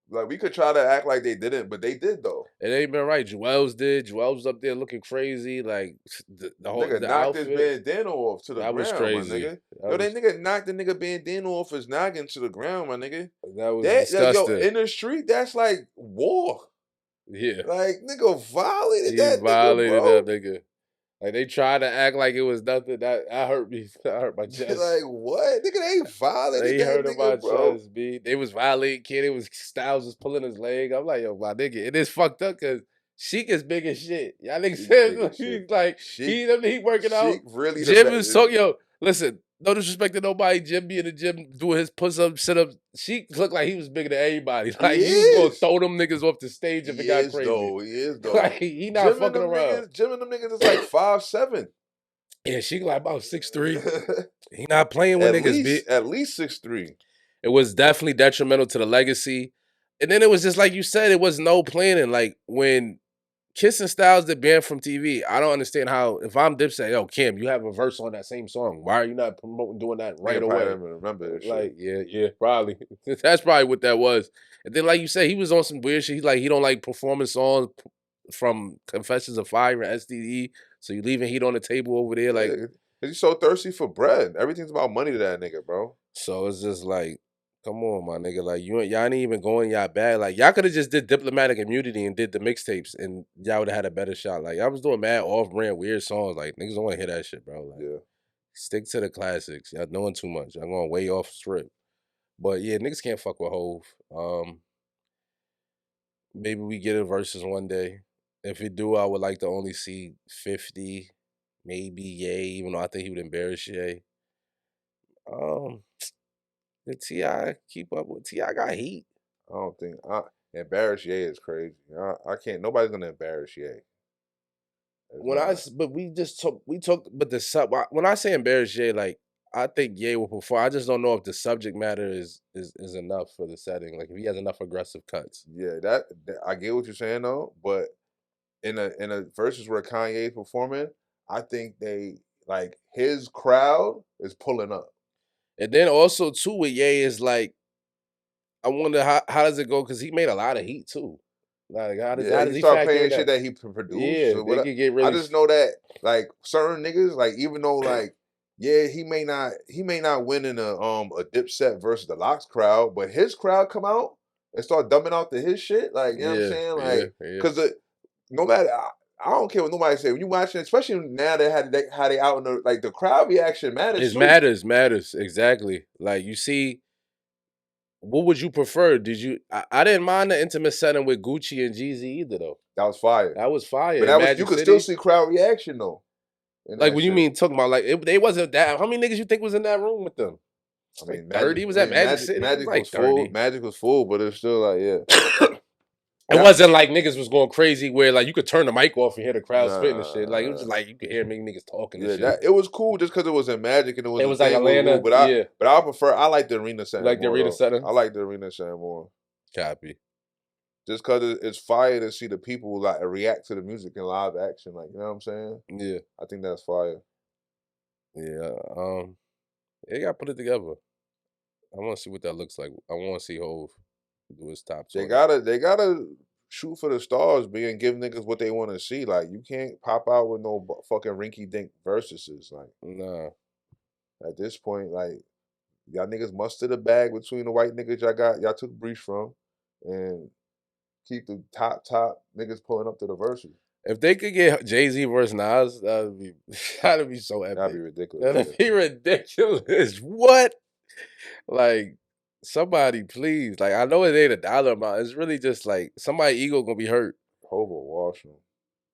A: Like, we could try to act like they didn't, but they did, though.
B: It ain't been right. Joel's did. Joel was up there looking crazy. Like, the whole
A: nigga knocked
B: outfit.
A: his bandana off to the ground,
B: was crazy.
A: my nigga. That nigga knocked the nigga bandana off his noggin to the ground, my nigga.
B: That was disgusting.
A: In the street, that's like war.
B: Yeah.
A: Like, nigga violated
B: he
A: that
B: violated
A: nigga, bro.
B: that nigga. Like they tried to act like it was nothing. That hurt me. That hurt my chest.
A: Like what? Nigga, they ain't violated
B: They
A: that
B: hurt my
A: nigga, bro.
B: chest, B. They was violating kid. It was Styles was pulling his leg. I'm like, yo, my nigga, it is fucked up because Sheik is big as shit. Y'all niggas said he's like he working out.
A: Really
B: Jim is so yo. Listen, no disrespect to nobody. Jim be in the gym doing his push up, sit up. Sheik looked like he was bigger than everybody. Like he was gonna throw them niggas off the stage if it got crazy.
A: He is though.
B: Like he not fucking around.
A: Jim and them niggas is like 5'7".
B: Yeah, Sheik like about 6'3". He not playing with niggas. B.
A: At least 6'3".
B: It was definitely detrimental to the legacy. And then it was just like you said, it was no planning. Like when Kiss and Styles did banned from TV, I don't understand how, if I'm Dipset, yo, Kim, you have a verse on that same song. Why are you not doing that right away?
A: Remember that
B: like,
A: shit.
B: Yeah, probably. That's probably what that was. And then, like you said, he was on some weird shit. He's like, he don't like performing songs from Confessions of Fire and SDE. So you leaving heat on the table over there. Like,
A: he's so thirsty for bread. Everything's about money to that nigga, bro.
B: So it's just like, come on, my nigga. Like y'all ain't even going y'all bad. Like y'all could have just did Diplomatic Immunity and did the mixtapes, and y'all would have had a better shot. Like I was doing mad off-brand weird songs. Like niggas don't want to hear that shit, bro. Like, stick to the classics. Y'all doing too much. Y'all going way off strip. But yeah, niggas can't fuck with Hove. Maybe we get a Verzuz one day. If we do, I would like to only see 50, maybe Ye, even though I think he would embarrass Ye. The T.I. keep up with T.I. got heat.
A: I don't think embarrass Ye is crazy. I can't. Nobody's gonna embarrass Ye.
B: When I say embarrass Ye, like I think Ye will perform. I just don't know if the subject matter is enough for the setting. Like if he has enough aggressive cuts.
A: Yeah, that I get what you're saying though, but in a versus where Kanye is performing, I think they like his crowd is pulling up.
B: And then also too with Ye is like, I wonder how does it go? Because he made a lot of heat too. Like how does he
A: start playing shit that he produced?
B: Yeah,
A: so
B: they could get really.
A: I just know that like certain niggas, like even though like he may not win in a Dipset versus the Locks crowd, but his crowd come out and start dumbing out to his shit. Like you know what I'm saying? Like because no matter. I don't care what nobody say. When you watching, especially now how they out in the like the crowd reaction matters.
B: It matters exactly. Like you see, what would you prefer? Did you? I didn't mind the intimate setting with Gucci and Jeezy either though.
A: That was fire.
B: That was fire.
A: But that was you could still see crowd reaction though.
B: Like when you mean talking about like they wasn't that. How many niggas you think was in that room with them?
A: I mean,
B: like 30 was at Magic City.
A: Magic
B: was like
A: was full. Magic was full, but it's still like
B: It wasn't like niggas was going crazy where like you could turn the mic off and hear the crowd spitting and shit. Like it was just like you could hear niggas talking and shit.
A: It was cool just because it was in Magic and it was
B: like Atlanta.
A: But I like the arena setting.
B: Like the arena setting?
A: I like the arena setting more.
B: Copy.
A: Just because it's fire to see the people like react to the music in live action. Like you know what I'm saying?
B: Yeah.
A: I think that's fire.
B: Yeah. They got to put it together. I want to see what that looks like. I want to see Hove do his top.
A: They gotta shoot for the stars, and give niggas what they want to see. Like you can't pop out with no fucking rinky dink versuses. Like
B: nah.
A: At this point, like y'all niggas muster the bag between the white niggas y'all took breach from, and keep the top niggas pulling up to the verses.
B: If they could get Jay-Z versus Nas, that'd be so epic.
A: That'd be ridiculous.
B: That'd be ridiculous. What? Like, somebody please. Like, I know it ain't a dollar amount. It's really just like somebody's ego gonna be hurt.
A: Hove will wash him.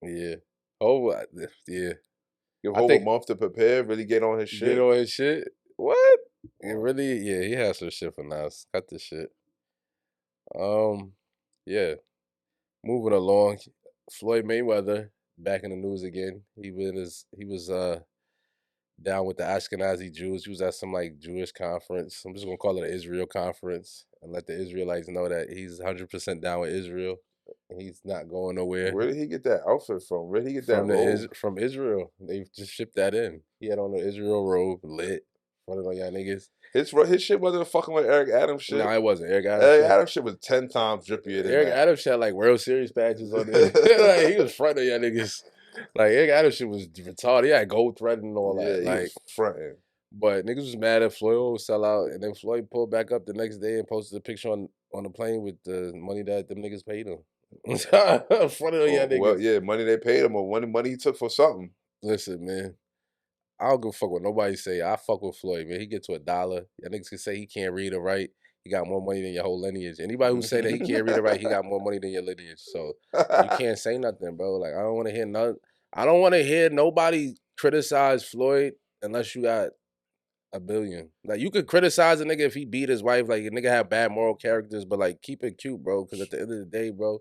B: Yeah. Hove, yeah.
A: Give Hove a month to prepare, really get on his shit.
B: Get on his shit? What? It really, yeah, he has some shit for Nas. Cut the shit. Yeah. Moving along. Floyd Mayweather back in the news again. He was down with the Ashkenazi Jews. He was at some like Jewish conference. I'm just gonna call it an Israel conference and let the Israelites know that he's 100% down with Israel. He's not going nowhere.
A: Where did he get that outfit from? Where did he get that robe?
B: From Israel. They just shipped that in. He had on the Israel robe, lit. One of y'all niggas.
A: His shit wasn't fucking with Eric Adams shit.
B: No, it wasn't. Eric Adams
A: shit was 10 times drippier than
B: Eric
A: that.
B: Adams shit had like World Series patches on it. Like, he was fronting y'all niggas. Like Eric Adams shit was retarded. He had gold thread and all that.
A: He was fronting.
B: But niggas was mad at Floyd would sell out, and then Floyd pulled back up the next day and posted a picture on the plane with the money that them niggas paid him. In front of y'all niggas.
A: Well, yeah, money they paid him or money he took for something.
B: Listen, man. I don't give a fuck what nobody say. I fuck with Floyd, man. He get to $1. Y'all niggas can say he can't read or write. He got more money than your whole lineage. Anybody who say that he can't read or write, he got more money than your lineage. So you can't say nothing, bro. Like, I don't want to hear nothing. I don't want to hear nobody criticize Floyd unless you got $1 billion. Like, you could criticize a nigga if he beat his wife. Like, a nigga have bad moral characters, but like, keep it cute, bro. Because at the end of the day, bro,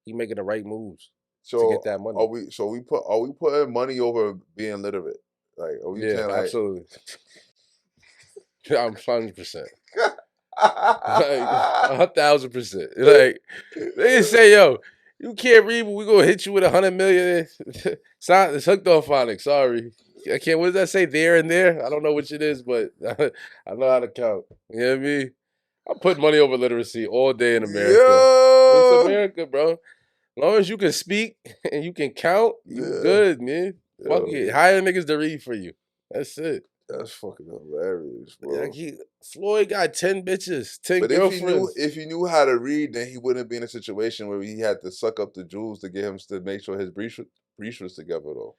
B: he making the right moves to get that money.
A: Are we putting money over being literate? Like, are we saying like
B: absolutely. I'm 100%. Like 1,000%. Like they say, yo, you can't read, but we gonna hit you with 100 million. It's hooked on phonics. Sorry, I can't. What does that say? There and there. I don't know which it is, but I know how to count. You know what I mean? I put money over literacy all day in America.
A: Yo!
B: It's America, bro. As long as you can speak and you can count, you good, man. Fuck it. Hire niggas to read for you. That's it.
A: That's fucking hilarious, bro.
B: Like Floyd got 10 bitches, 10
A: but
B: girlfriends.
A: if he knew how to read, then he wouldn't be in a situation where he had to suck up the jewels to get him to make sure his breach was together, though.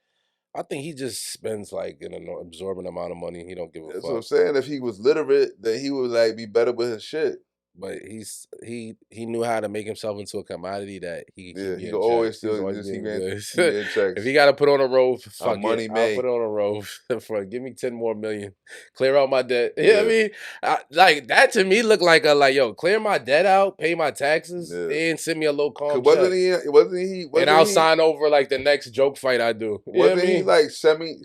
B: I think he just spends like an absorbent amount of money. He don't give a
A: That's
B: fuck.
A: what I'm saying. If he was literate, then he would like be better with his shit.
B: But he knew how to make himself into a commodity that he
A: could always still just
B: if he got to put on a robe, fuck
A: money
B: it,
A: made.
B: I'll put on a robe for give me 10 more million, clear out my debt. You know what I mean? Like that to me look like yo, clear my debt out, pay my taxes, and send me a little calm check.
A: Wasn't he?
B: And I'll sign over like the next joke fight I do.
A: Wasn't he like semi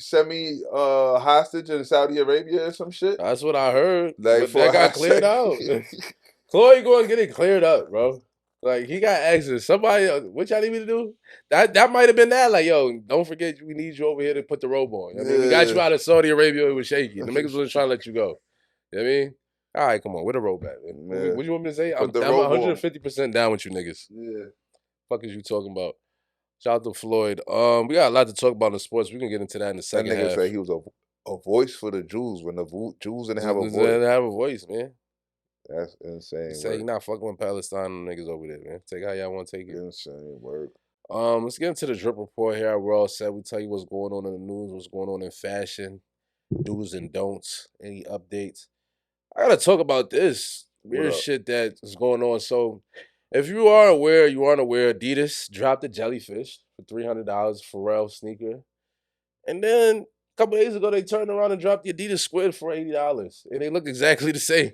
A: hostage in Saudi Arabia or some shit?
B: That's what I heard.
A: Like
B: that got cleared out. Floyd going to get it cleared up, bro. Like, he got access. Somebody, what y'all need me to do? That might have been that. Like, yo, don't forget, we need you over here to put the robe on. I mean, we got you out of Saudi Arabia. It was shaky. The niggas wasn't trying to let you go. You know what I mean? All right, come on. Where the robe at, man? What you want me to say? I'm 150% down with you niggas.
A: Yeah.
B: Fuck is you talking about? Shout out to Floyd. We got a lot to talk about in the sports. We can get into that in the second half.
A: That nigga say he was a voice for the Jews when the Jews didn't have a voice.
B: They didn't have a voice, man.
A: That's insane.
B: Say you're not fucking with Palestine niggas over there, man. Take how y'all want to take it.
A: Insane work.
B: Let's get into the drip report here. We're all set. We tell you what's going on in the news, what's going on in fashion, do's and don'ts, any updates. I gotta talk about this weird shit that is going on. So, if you are aware, you aren't aware, Adidas dropped a jellyfish for $300 Pharrell sneaker, and then a couple days ago they turned around and dropped the Adidas squid for $80, and they look exactly the same.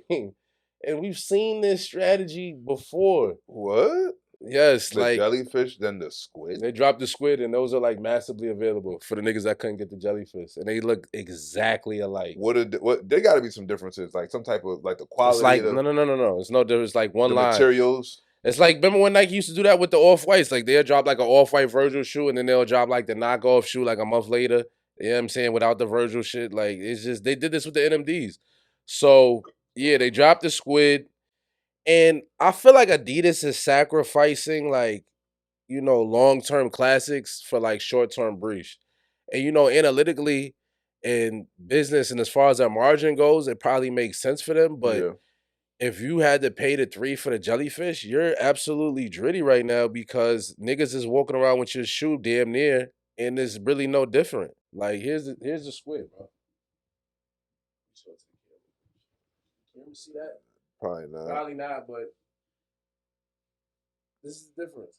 B: And we've seen this strategy before.
A: What?
B: Yes,
A: the jellyfish, then the squid.
B: They dropped the squid, and those are like massively available for the niggas that couldn't get the jellyfish, and they look exactly alike.
A: What? There got to be some differences, like some type of like the quality.
B: It's like no. It's no difference. Like one line.
A: Materials.
B: It's like, remember when Nike used to do that with the off-whites? Like they'll drop like an off-white Virgil shoe, and then they'll drop like the knockoff shoe like a month later. You know what I'm saying? Without the Virgil shit, like it's just they did this with the NMDs. So yeah, they dropped the squid. And I feel like Adidas is sacrificing, like, you know, long-term classics for, like, short-term breach. And, you know, analytically in business and as far as our margin goes, it probably makes sense for them. But if you had to pay the $3 for the jellyfish, you're absolutely dritty right now because niggas is walking around with your shoe damn near, and it's really no different. Like, here's the squid, bro. Can you see that?
A: Probably not,
B: but this is the difference.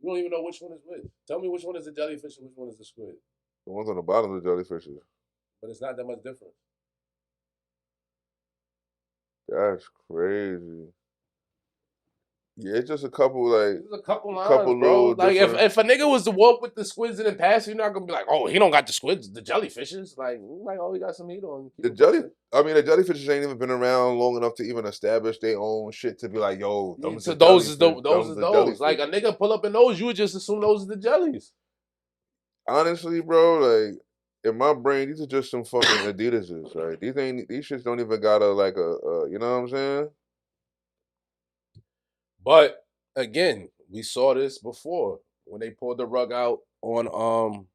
B: You don't even know which one is which. Tell me which one is the jellyfish and which one is the squid.
A: The ones on the bottom of the jellyfishes.
B: But it's not that much different.
A: That's crazy. Yeah, it's just a couple like.
B: There's a couple lines, bro. Like if a nigga was to walk with the squids in the past, you're not gonna be like, oh, he don't got the squids, the jellyfishes. Like oh, he got some heat on.
A: The jellyfishes ain't even been around long enough to even establish their own shit to be like, yo,
B: those is those. Like a nigga pull up in those, you would just assume those are the jellies.
A: Honestly, bro, like in my brain, these are just some fucking Adidases, right? These shits don't even got you know what I'm saying?
B: But again, we saw this before when they pulled the rug out on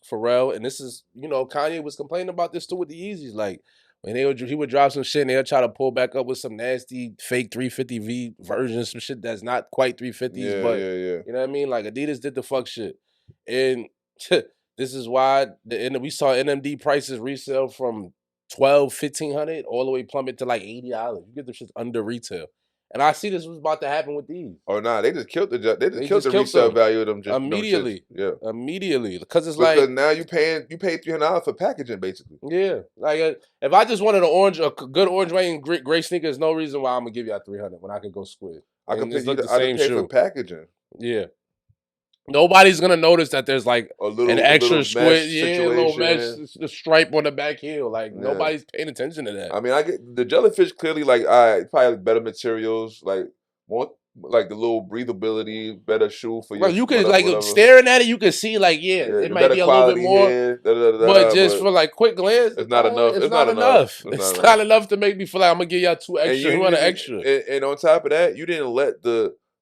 B: Pharrell, and this is, you know, Kanye was complaining about this too with the Yeezys. Like when he would drop some shit and they'll try to pull back up with some nasty fake 350V version, some shit that's not quite 350s, but you know what I mean? Like Adidas did the fuck shit. And This is why we saw NMD prices resale from $1,200, $1,500 all the way plummet to like $80. You get the shit under retail. And I see this was about to happen with these.
A: Oh nah, they just killed the
B: Just
A: resale
B: them.
A: value of them just
B: immediately.
A: Yeah,
B: immediately, because it's
A: because
B: like
A: now you pay $300 for packaging basically.
B: Yeah, like if I just wanted a good orange white and gray sneaker, there's no reason why I'm gonna give you $300 when I could go squid.
A: I could
B: pay
A: pay for packaging.
B: Yeah. Nobody's gonna notice that there's like an extra squid, a little mesh, the stripe on the back heel. Like nobody's paying attention to that.
A: I mean, I get the jellyfish clearly like probably like better materials, like more like the little breathability, better shoe for your.
B: You could staring at it, you could see like it might be a little bit more, but just for like quick glance,
A: it's not enough.
B: It's not enough. It's not enough to make me feel like I'm gonna give y'all 2 extra. You want an extra?
A: And on top of that, you didn't let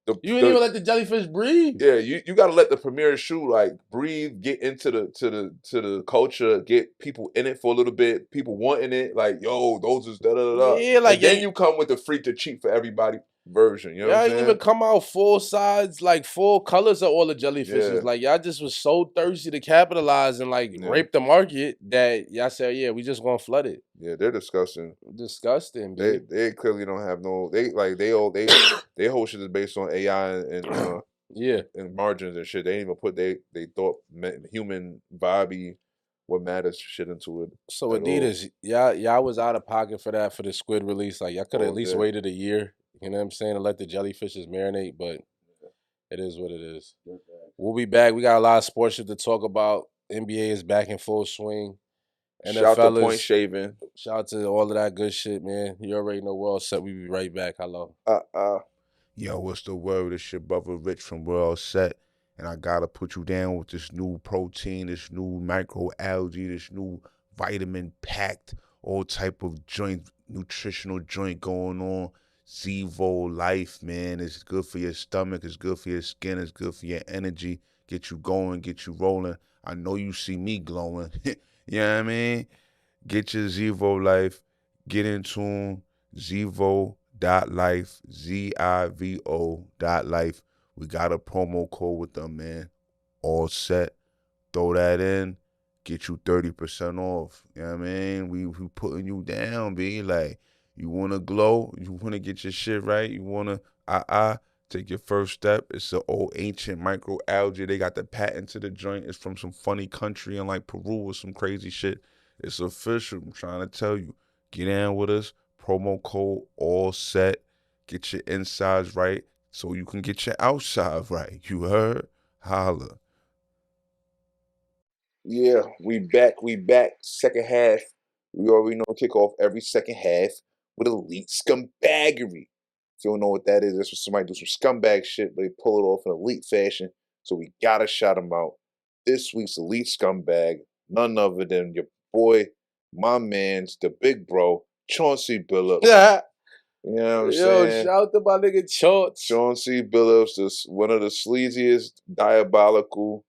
B: you didn't even let the jellyfish breathe.
A: Yeah, you got to let the premier shoe like breathe, get into the culture, get people in it for a little bit, people wanting it. Like, yo, those is da da da.
B: Yeah, like
A: and then you come with the free to cheap for everybody version. You know what I'm saying?
B: Y'all even come out full sides, like full colors of all the jellyfishes. Like y'all just was so thirsty to capitalize and like rape the market that y'all said, yeah, we just gonna flood it.
A: Yeah, they're disgusting.
B: Disgusting.
A: They clearly don't have no. They whole shit is based on AI and and margins and shit. They ain't even put they thought human vibey what matters shit into it.
B: So Adidas, y'all was out of pocket for that for the squid release. Like y'all could have at least waited a year. You know what I'm saying? To let the jellyfishes marinate, but it is what it is. We'll be back. We got a lot of sports shit to talk about. NBA is back in full swing.
A: Shout out to Point Shaving.
B: Shout out to all of that good shit, man. You already know we're all set. We be right back. Hello.
F: Yo, what's the word? It's your brother Rich from We're All Set. And I gotta put you down with this new protein, this new microalgae, this new vitamin-packed, all type of nutritional joint going on. Zevo Life, man. It's good for your stomach. It's good for your skin. It's good for your energy. Get you going. Get you rolling. I know you see me glowing. You know what I mean? Get your Zevo Life. Get in tune. Zevo.life. ZIVO.life. We got a promo code with them, man. All set. Throw that in. Get you 30% off. You know what I mean? We putting you down, B. Like, you want to glow? You want to get your shit right? You want to take your first step? It's an old ancient microalgae. They got the patent to the joint. It's from some funny country in like Peru or some crazy shit. It's official. I'm trying to tell you. Get in with us. Promo code all set. Get your insides right so you can get your outside right. You heard? Holla.
A: Yeah, we back. Second half. We already know kick off every second half with elite scumbaggery. If you don't know what that is, that's when somebody do some scumbag shit, but they pull it off in elite fashion. So we gotta shout them out. This week's elite scumbag, none other than your boy, my man's the big bro, Chauncey Billups.
B: Yeah.
A: You know what I'm saying?
B: Shout out to my nigga
A: Chauncey Billups, one of the sleaziest, diabolical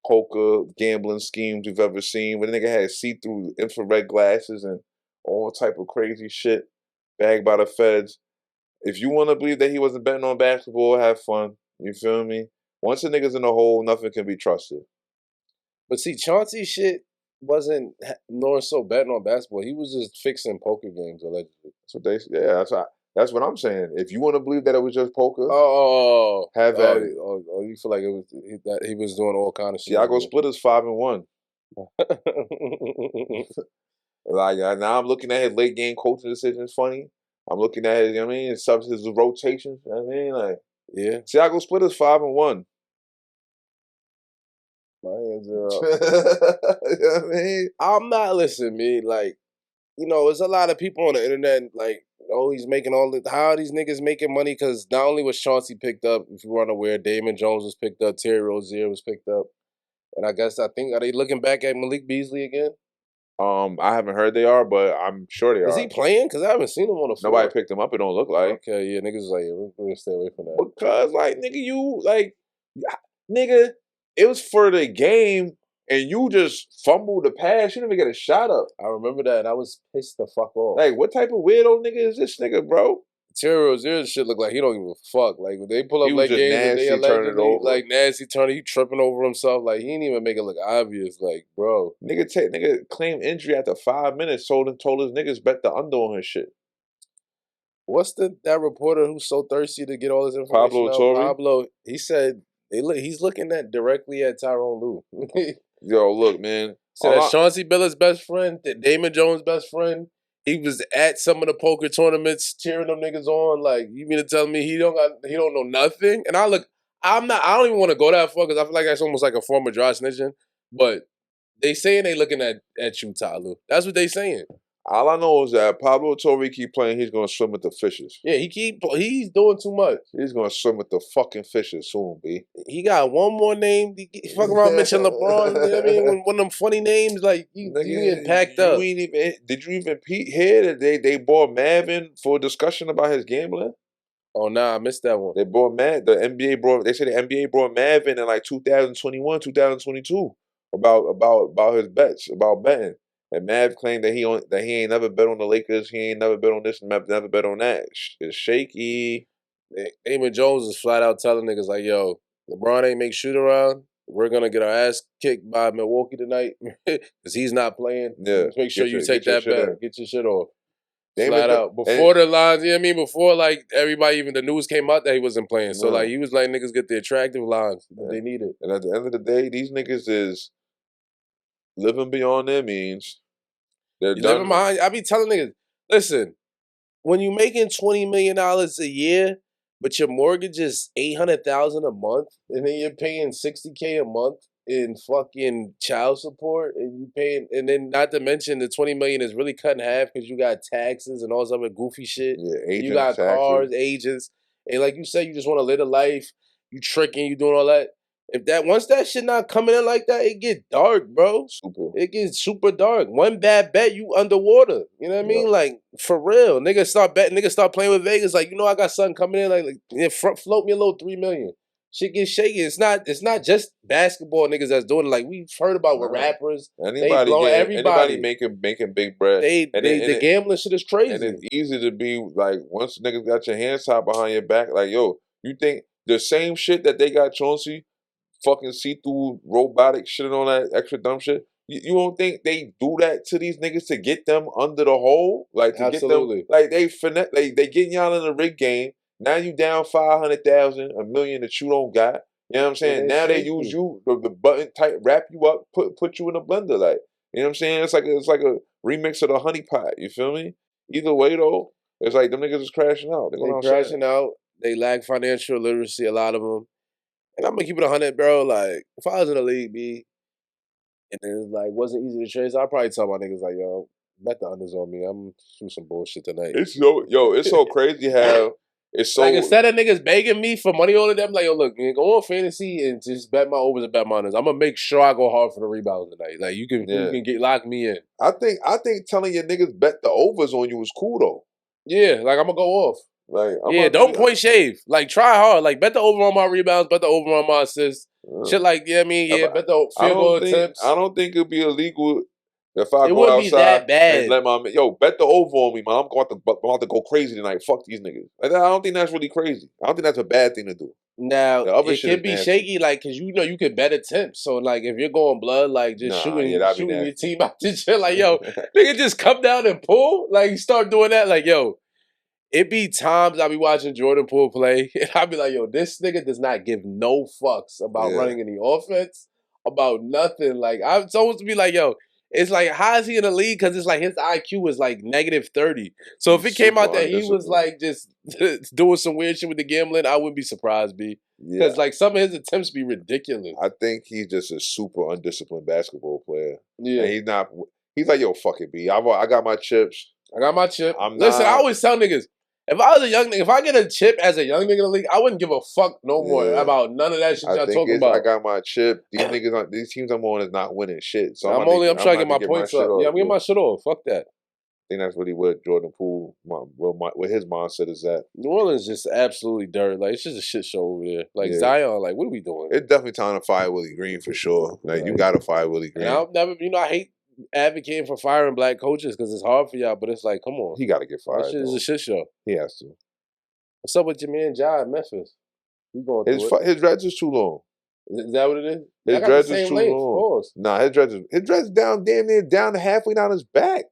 A: poker gambling schemes we've ever seen. When the nigga had see-through infrared glasses and all type of crazy shit bagged by the feds. If you want to believe that he wasn't betting on basketball, have fun. You feel me? Once a nigga's in the hole, nothing can be trusted.
B: But see, Chauncey shit wasn't nor so betting on basketball. He was just fixing poker games allegedly.
A: That's what I'm saying. If you want to believe that it was just poker,
B: have at it. You feel like it was that he was doing all kind of shit.
A: Thiago Splitter's 5-1. Like now, I'm looking at his late game coaching decisions. Funny. I'm looking at his, you know what I mean, his rotations. You know what I mean, like Thiago Splitter's 5-1.
B: My hands are up.
A: You know what I mean?
B: I'm not listening, me. Like, you know, there's a lot of people on the internet, like, oh, he's making all the. How are these niggas making money? Because not only was Chauncey picked up, if you weren't aware, Damon Jones was picked up, Terry Rozier was picked up, and I think are they looking back at Malik Beasley again?
A: I haven't heard they are, but I'm sure they are.
B: Is he playing? Because I haven't seen him on the floor.
A: Nobody picked him up. It don't look like.
B: Okay, yeah, niggas is like, yeah, we're gonna stay away from that.
A: Because like, nigga, it was for the game. And you just fumbled the pass. You didn't even get a shot up.
B: I remember that, and I was pissed the fuck off.
A: Like, what type of weirdo nigga is this nigga, bro?
B: Terry Rozier's shit look like he don't give a fuck. Like when they pull up
A: He was
B: like
A: just
B: games and they
A: nasty, turning it
B: allegedly
A: over.
B: like nasty turning, he tripping over himself. Like he didn't even make it look obvious. Like bro,
A: Nigga claimed injury after 5 minutes. Told his niggas bet the under on his shit.
B: what's that reporter who's so thirsty to get all this information
A: Pablo
B: out?
A: Torre?
B: Pablo, he said he's looking at directly at Tyrone Lue.
A: Yo, look, man.
B: So that's Chauncey Billups' best friend, Damon Jones' best friend. He was at some of the poker tournaments cheering them niggas on. Like, you mean to tell me he don't know nothing? And I don't even want to go that far because I feel like that's almost like a form of dry snitching. But they saying they looking at you, Tyler. That's what they saying.
A: All I know is that Pablo Torre keep playing, he's gonna swim with the fishes.
B: Yeah, he's doing too much.
A: He's gonna swim with the fucking fishes soon, B.
B: He got one more name. He fuck around mention LeBron. You know what I mean? One of them funny names, like you get packed up.
A: Did you even hear that they brought Mavin for a discussion about his gambling?
B: Oh nah, I missed that one.
A: They brought they said the NBA brought Mavin in like 2021, 2022 about his bets, about betting. And Mav claimed that he ain't never bet on the Lakers, he ain't never bet on this, and never bet on that. It's shaky.
B: Damon Jones is flat out telling niggas like, yo, LeBron ain't make shoot around. We're gonna get our ass kicked by Milwaukee tonight because he's not playing.
A: Yeah,
B: just make sure you take that bet. Get your shit off. Flat out. Before the lines, you know what I mean? Before like everybody, even the news came out that he wasn't playing. So like he was like niggas get the attractive lines that they needed.
A: And at the end of the day, these niggas is living beyond their means. They're
B: living behind. I be telling niggas, listen, when you making $20 million a year, but your mortgage is $800,000 a month, and then you're paying $60K a month in fucking child support, and you paying, and then not to mention the $20 million is really cut in half because you got taxes and all this other goofy shit.
A: Yeah,
B: you got
A: taxes.
B: Cars, agents, and like you said, you just want to live a life. You tricking, you doing all that. Once that shit not coming in like that, it get dark, bro. It gets super dark. One bad bet, you underwater. You know what I mean? Like, for real. Niggas start betting, niggas start playing with Vegas. Like, you know, I got something coming in, like float me a little $3 million. Shit gets shaky. It's not just basketball niggas that's doing it. Like, we've heard about with rappers.
A: Anybody making big bread.
B: The gambling shit is crazy.
A: And it's easy to be like, once niggas got your hands tied behind your back, like, yo, you think the same shit that they got Chauncey, fucking see-through robotic shit and all that extra dumb shit. You don't think they do that to these niggas to get them under the hole? Like to
B: Absolutely.
A: Get them, like they finesse, they getting y'all in the rig game. Now you down 500,000, $1 million that you don't got. You know what I'm saying? Now they use you the button type, wrap you up, put you in a blender. Like, you know what I'm saying? It's like a remix of the honey pot. You feel me? Either way though, it's like them niggas is crashing out.
B: They crashing out. They lack financial literacy. A lot of them. And I'm gonna keep it 100, bro. Like, if I was in the league, B, and it wasn't easy to trade, so I'd probably tell my niggas like, yo, bet the unders on me. I'm shooting some bullshit tonight.
A: It's so crazy how it's so
B: like instead of niggas begging me for money all of them, like, yo, look, man, go on fantasy and just bet my overs and bet my unders. I'm gonna make sure I go hard for the rebounds tonight. Like you can lock me in.
A: I think telling your niggas bet the overs on you is cool though.
B: Yeah, like I'm gonna go off.
A: Like
B: don't point shave. Like try hard. Like bet the over on my rebounds, bet the over on my assists. Shit like, yeah, I mean, yeah, bet the field goal attempts.
A: I don't think it'd be illegal if I go outside
B: that bad.
A: and let my bet the over on me, man. I'm about to go crazy tonight. Fuck these niggas. I don't think that's really crazy. I don't think that's a bad thing to do.
B: Now it can be shaky, like, cause you know you can bet attempts. So like, if you're going blood, like just shooting your team out the shit, like yo, nigga, just come down and pull. Like you start doing that, like yo. It be times I be watching Jordan Poole play, and I be like, yo, this nigga does not give no fucks about running any offense, about nothing. Like, I'm supposed to be like, yo, it's like, how is he in the league? Because it's like his IQ is like -30. So if it came out that he was like just doing some weird shit with the gambling, I wouldn't be surprised, B. Because like some of his attempts be ridiculous.
A: I think he's just a super undisciplined basketball player.
B: Yeah.
A: And he's like, yo, fuck it, B. I got my chips.
B: I got my chip. Listen, I always tell niggas, if I was a young nigga, if I get a chip as a young nigga in the league, I wouldn't give a fuck no more about none of that shit y'all talking about.
A: I got my chip. These teams I'm on is not winning shit. So
B: I'm trying to get my points up. Yeah, I'm getting my shit off. Fuck that.
A: I think that's really what Jordan Poole, what his mindset is at.
B: New Orleans is just absolutely dirt. Like, it's just a shit show over there. Like, Zion, like, what are we doing?
A: It's definitely time to fire Willie Green for sure. Like, you got to fire Willie Green.
B: I'll never, I hate advocating for firing black coaches because it's hard for y'all, but it's like, come on.
A: He got to get fired.
B: That shit is a shit show.
A: He has to.
B: What's up with your man John in Memphis? He going through it.
A: His dreads is too long.
B: Is that what it is?
A: His
B: Y'all got the
A: dreads is
B: same
A: too
B: length.
A: long.
B: Pause.
A: Nah, his dreads down damn near down to halfway down his back.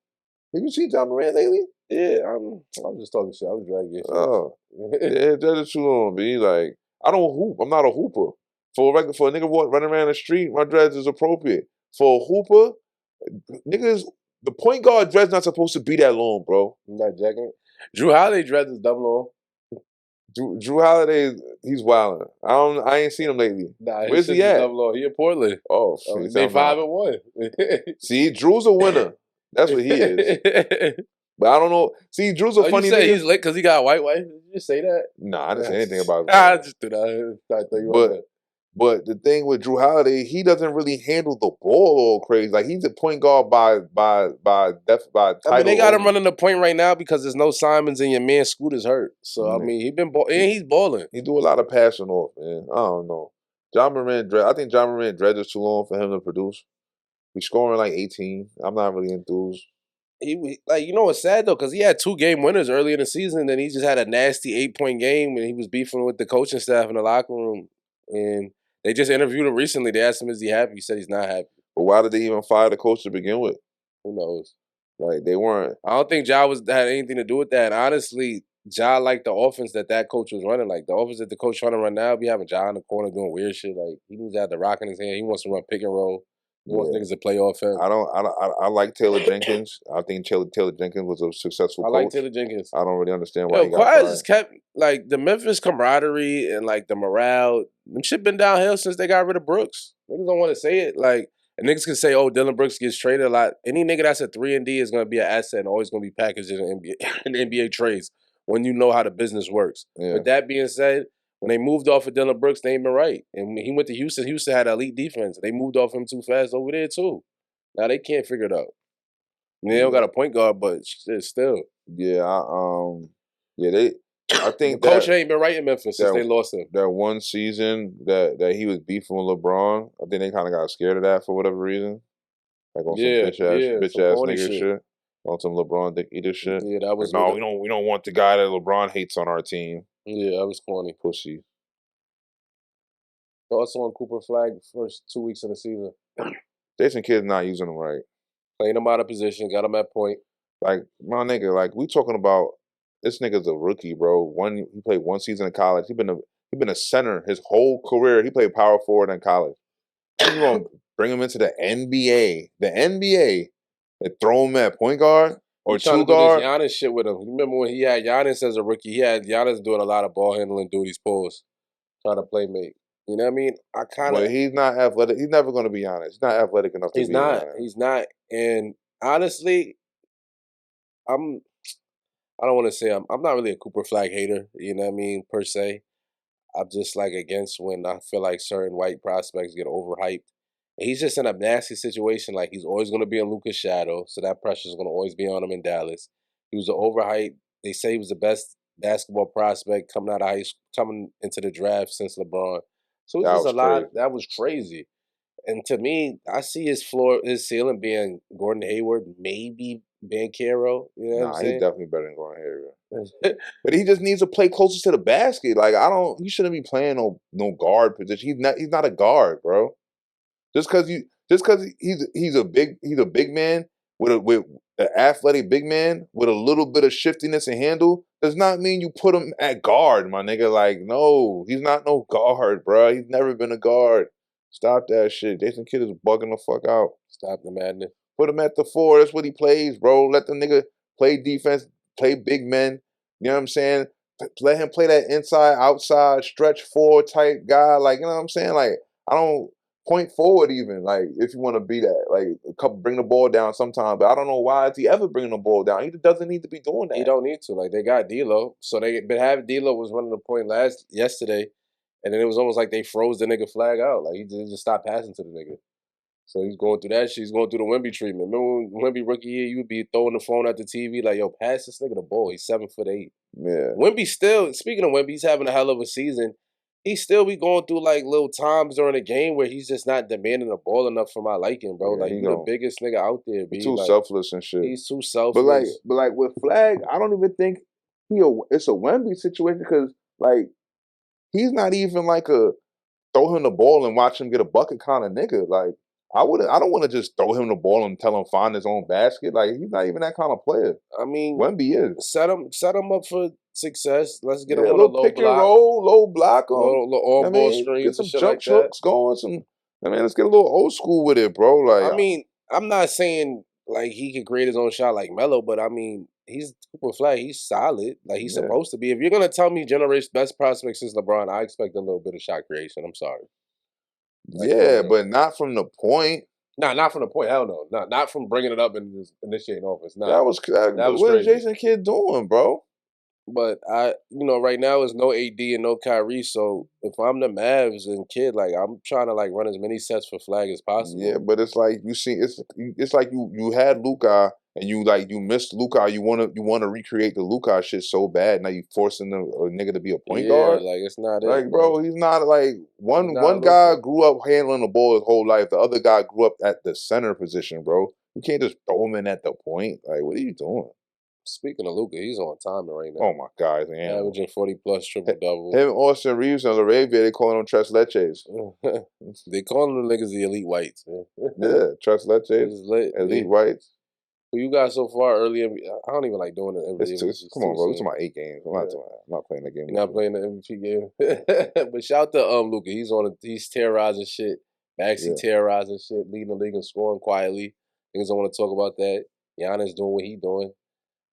A: Have you seen John Moran lately?
B: Yeah, I'm just talking shit. I was dragging your shit.
A: Oh, yeah, his dreads is too long. B, like I don't hoop. I'm not a hooper. For a nigga running around the street, my dreads is appropriate. For a hooper, niggas, the point guard dreads not supposed to be that long, bro.
B: You not jacking it? Drew Holiday dreads is dumb long.
A: Drew Holiday, he's wilding. I ain't seen him lately.
B: Nah,
A: where's he at?
B: Dumb long. He in Portland.
A: Oh,
B: they 5-1.
A: See, Drew's a winner. That's what he is. But I don't know. See, Drew's a funny
B: you say
A: nigga.
B: He's lit because he got a white wife? Did you just say that?
A: Nah, I didn't say anything about
B: I just threw that. I thought you
A: but the thing with Drew Holiday, he doesn't really handle the ball all crazy. Like he's a point guard by title.
B: I mean, they got him running the point right now because there's no Simons and your man Scooter's hurt. So I mean, he's balling.
A: He do a lot of passing off, man. I don't know. I think John Moran dreads is too long for him to produce. He's scoring like 18. I'm not really enthused.
B: He like, you know what's sad though, because he had 2 game winners early in the season, and then he just had a nasty 8-point game when he was beefing with the coaching staff in the locker room. And they just interviewed him recently. They asked him, "Is he happy?" He said he's not happy.
A: But why did they even fire the coach to begin with?
B: Who knows?
A: Like they weren't.
B: I don't think Ja had anything to do with that. And honestly, Ja liked the offense that coach was running. Like the offense that the coach trying to run now, be having Ja in the corner doing weird shit. Like he needs to have the rock in his hand. He wants to run pick and roll. He wants niggas to play off him.
A: I like Taylor Jenkins. I think Taylor Jenkins was a successful coach.
B: I like Taylor Jenkins.
A: I don't really understand why he got
B: Quiet
A: fired.
B: just kept like the Memphis camaraderie and like the morale. Them shit been downhill since they got rid of Brooks. Niggas don't want to say it. Like, and niggas can say, "Oh, Dylan Brooks gets traded a lot." Any nigga that's a 3-and-D is gonna be an asset and always gonna be packaged in NBA trades when you know how the business works.
A: Yeah.
B: With that being said, when they moved off of Dylan Brooks, they ain't been right. And when he went to Houston, Houston had elite defense. They moved off him too fast over there too. Now they can't figure it out. I mean, they don't got a point guard, but still.
A: Yeah, I think
B: the coach ain't been right in Memphis since they lost him.
A: That one season that he was beefing with LeBron, I think they kind of got scared of that for whatever reason. Like on some bitch ass nigga shit. On some LeBron dick eater shit.
B: Yeah, that was
A: like, no, we don't want the guy that LeBron hates on our team.
B: Yeah, that was corny.
A: Pussy.
B: Also on Cooper Flag first 2 weeks of the season.
A: Jason Kidd's not using them right.
B: Playing him out of position, got him at point.
A: Like, my nigga, like, we talking about this nigga's a rookie, bro. He played 1 season in college. He been a center his whole career. He played power forward in college. You gonna bring him into the NBA, and throw him at point guard or 2 guard?
B: Giannis shit with him. You remember when he had Giannis as a rookie? He had Giannis doing a lot of ball handling duties, pulls, trying to play make. You know what I mean?
A: But he's not athletic. He's never going to be honest. He's not athletic enough to be honest.
B: He's not. And honestly, I don't want to say I'm not really a Cooper Flag hater. You know what I mean? Per se, I'm just like against when I feel like certain white prospects get overhyped. And he's just in a nasty situation. Like he's always going to be in Luka's shadow, so that pressure is going to always be on him in Dallas. He was an overhyped. They say he was the best basketball prospect coming out of high school, coming into the draft since LeBron. So it's just a lot. That was crazy. And to me, I see his ceiling being Gordon Hayward, maybe Banchero. You know what I'm saying?
A: He's definitely better than Gordon Hayward. But he just needs to play closer to the basket. Like he shouldn't be playing no guard position. He's not a guard, bro. Just because he's a big man with an athletic big man with a little bit of shiftiness and handle does not mean you put him at guard, my nigga. Like, no, he's not no guard, bro. He's never been a guard. Stop that shit. Jason Kidd is bugging the fuck out.
B: Stop the madness.
A: Put him at the 4. That's what he plays, bro. Let the nigga play defense, play big men. You know what I'm saying? Let him play that inside, outside, stretch 4 type guy. Like, you know what I'm saying? Like, I don't point forward even, like, if you want to be that. Like, bring the ball down sometimes. But I don't know why is he ever bringing the ball down. He doesn't need to be doing that.
B: He don't need to. Like, they got D'Lo. So they been having D'Lo was running the point yesterday. And then it was almost like they froze the nigga Flag out. Like, he just stopped passing to the nigga. So he's going through that shit. He's going through the Wemby treatment. Remember when Wemby rookie year, you would be throwing the phone at the TV like, yo, pass this nigga the ball. He's 7'8".
A: Yeah.
B: Wemby still, speaking of Wemby, he's having a hell of a season. He still be going through like little times during the game where he's just not demanding the ball enough for my liking, bro. Yeah, like, he's the biggest nigga out there, B.
A: He's too
B: like,
A: selfless and shit.
B: He's too selfless.
A: But like with Flag, I don't even think it's a Wemby situation because like he's not even like a throw him the ball and watch him get a bucket kind of nigga. Like I don't want to just throw him the ball and tell him find his own basket. Like he's not even that kind of player.
B: I mean,
A: Wemby is.
B: set him up for success. Let's get him
A: Yeah,
B: on
A: a
B: a
A: little
B: low
A: pick
B: block,
A: and roll, low block him.
B: little on ball screens
A: get
B: and
A: some
B: shit
A: jump
B: like that.
A: hooks going. Let's get a little old school with it, bro. Like
B: I mean, I'm not saying like he can create his own shot like Melo, but I mean, he's Cooper Flag. He's solid, like he's supposed to be. If you're gonna tell me generation best prospect since LeBron, I expect a little bit of shot creation. I'm sorry. Like,
A: yeah, but not from the point.
B: Nah, not from the point. Hell no. Not from bringing it up and just initiating offense. Nah,
A: That was what is
B: crazy.
A: Jason Kidd doing, bro?
B: But right now it's no AD and no Kyrie. So if I'm the Mavs and Kidd, like I'm trying to like run as many sets for Flag as possible.
A: Yeah, but it's like you see, it's like you had Luka and you missed Luka. You wanna recreate the Luka shit so bad. Now you forcing a nigga to be a point guard.
B: Like it's not it.
A: Like, bro, he's not like one
B: not
A: guy
B: Luka.
A: grew up handling the ball his whole life. The other guy grew up at the center position, bro. You can't just throw him in at the point. Like, what are you doing?
B: Speaking of Luka, he's on timing right now.
A: Oh my God, man.
B: Averaging 40+ triple double.
A: Him, Austin Reeves, and Laravia, they calling them Tres Leches.
B: They calling them niggas the elite whites, man.
A: Yeah, Tres Leches, elite whites.
B: Who you got so far early? I don't even like doing it every day.
A: Come on, bro. We're talking about 8 games. I'm not playing that game.
B: You're not playing the MVP game. But shout out to Luka. He's terrorizing shit. Maxey terrorizing shit, leading the league and scoring quietly. Niggas don't want to talk about that. Giannis doing what he doing.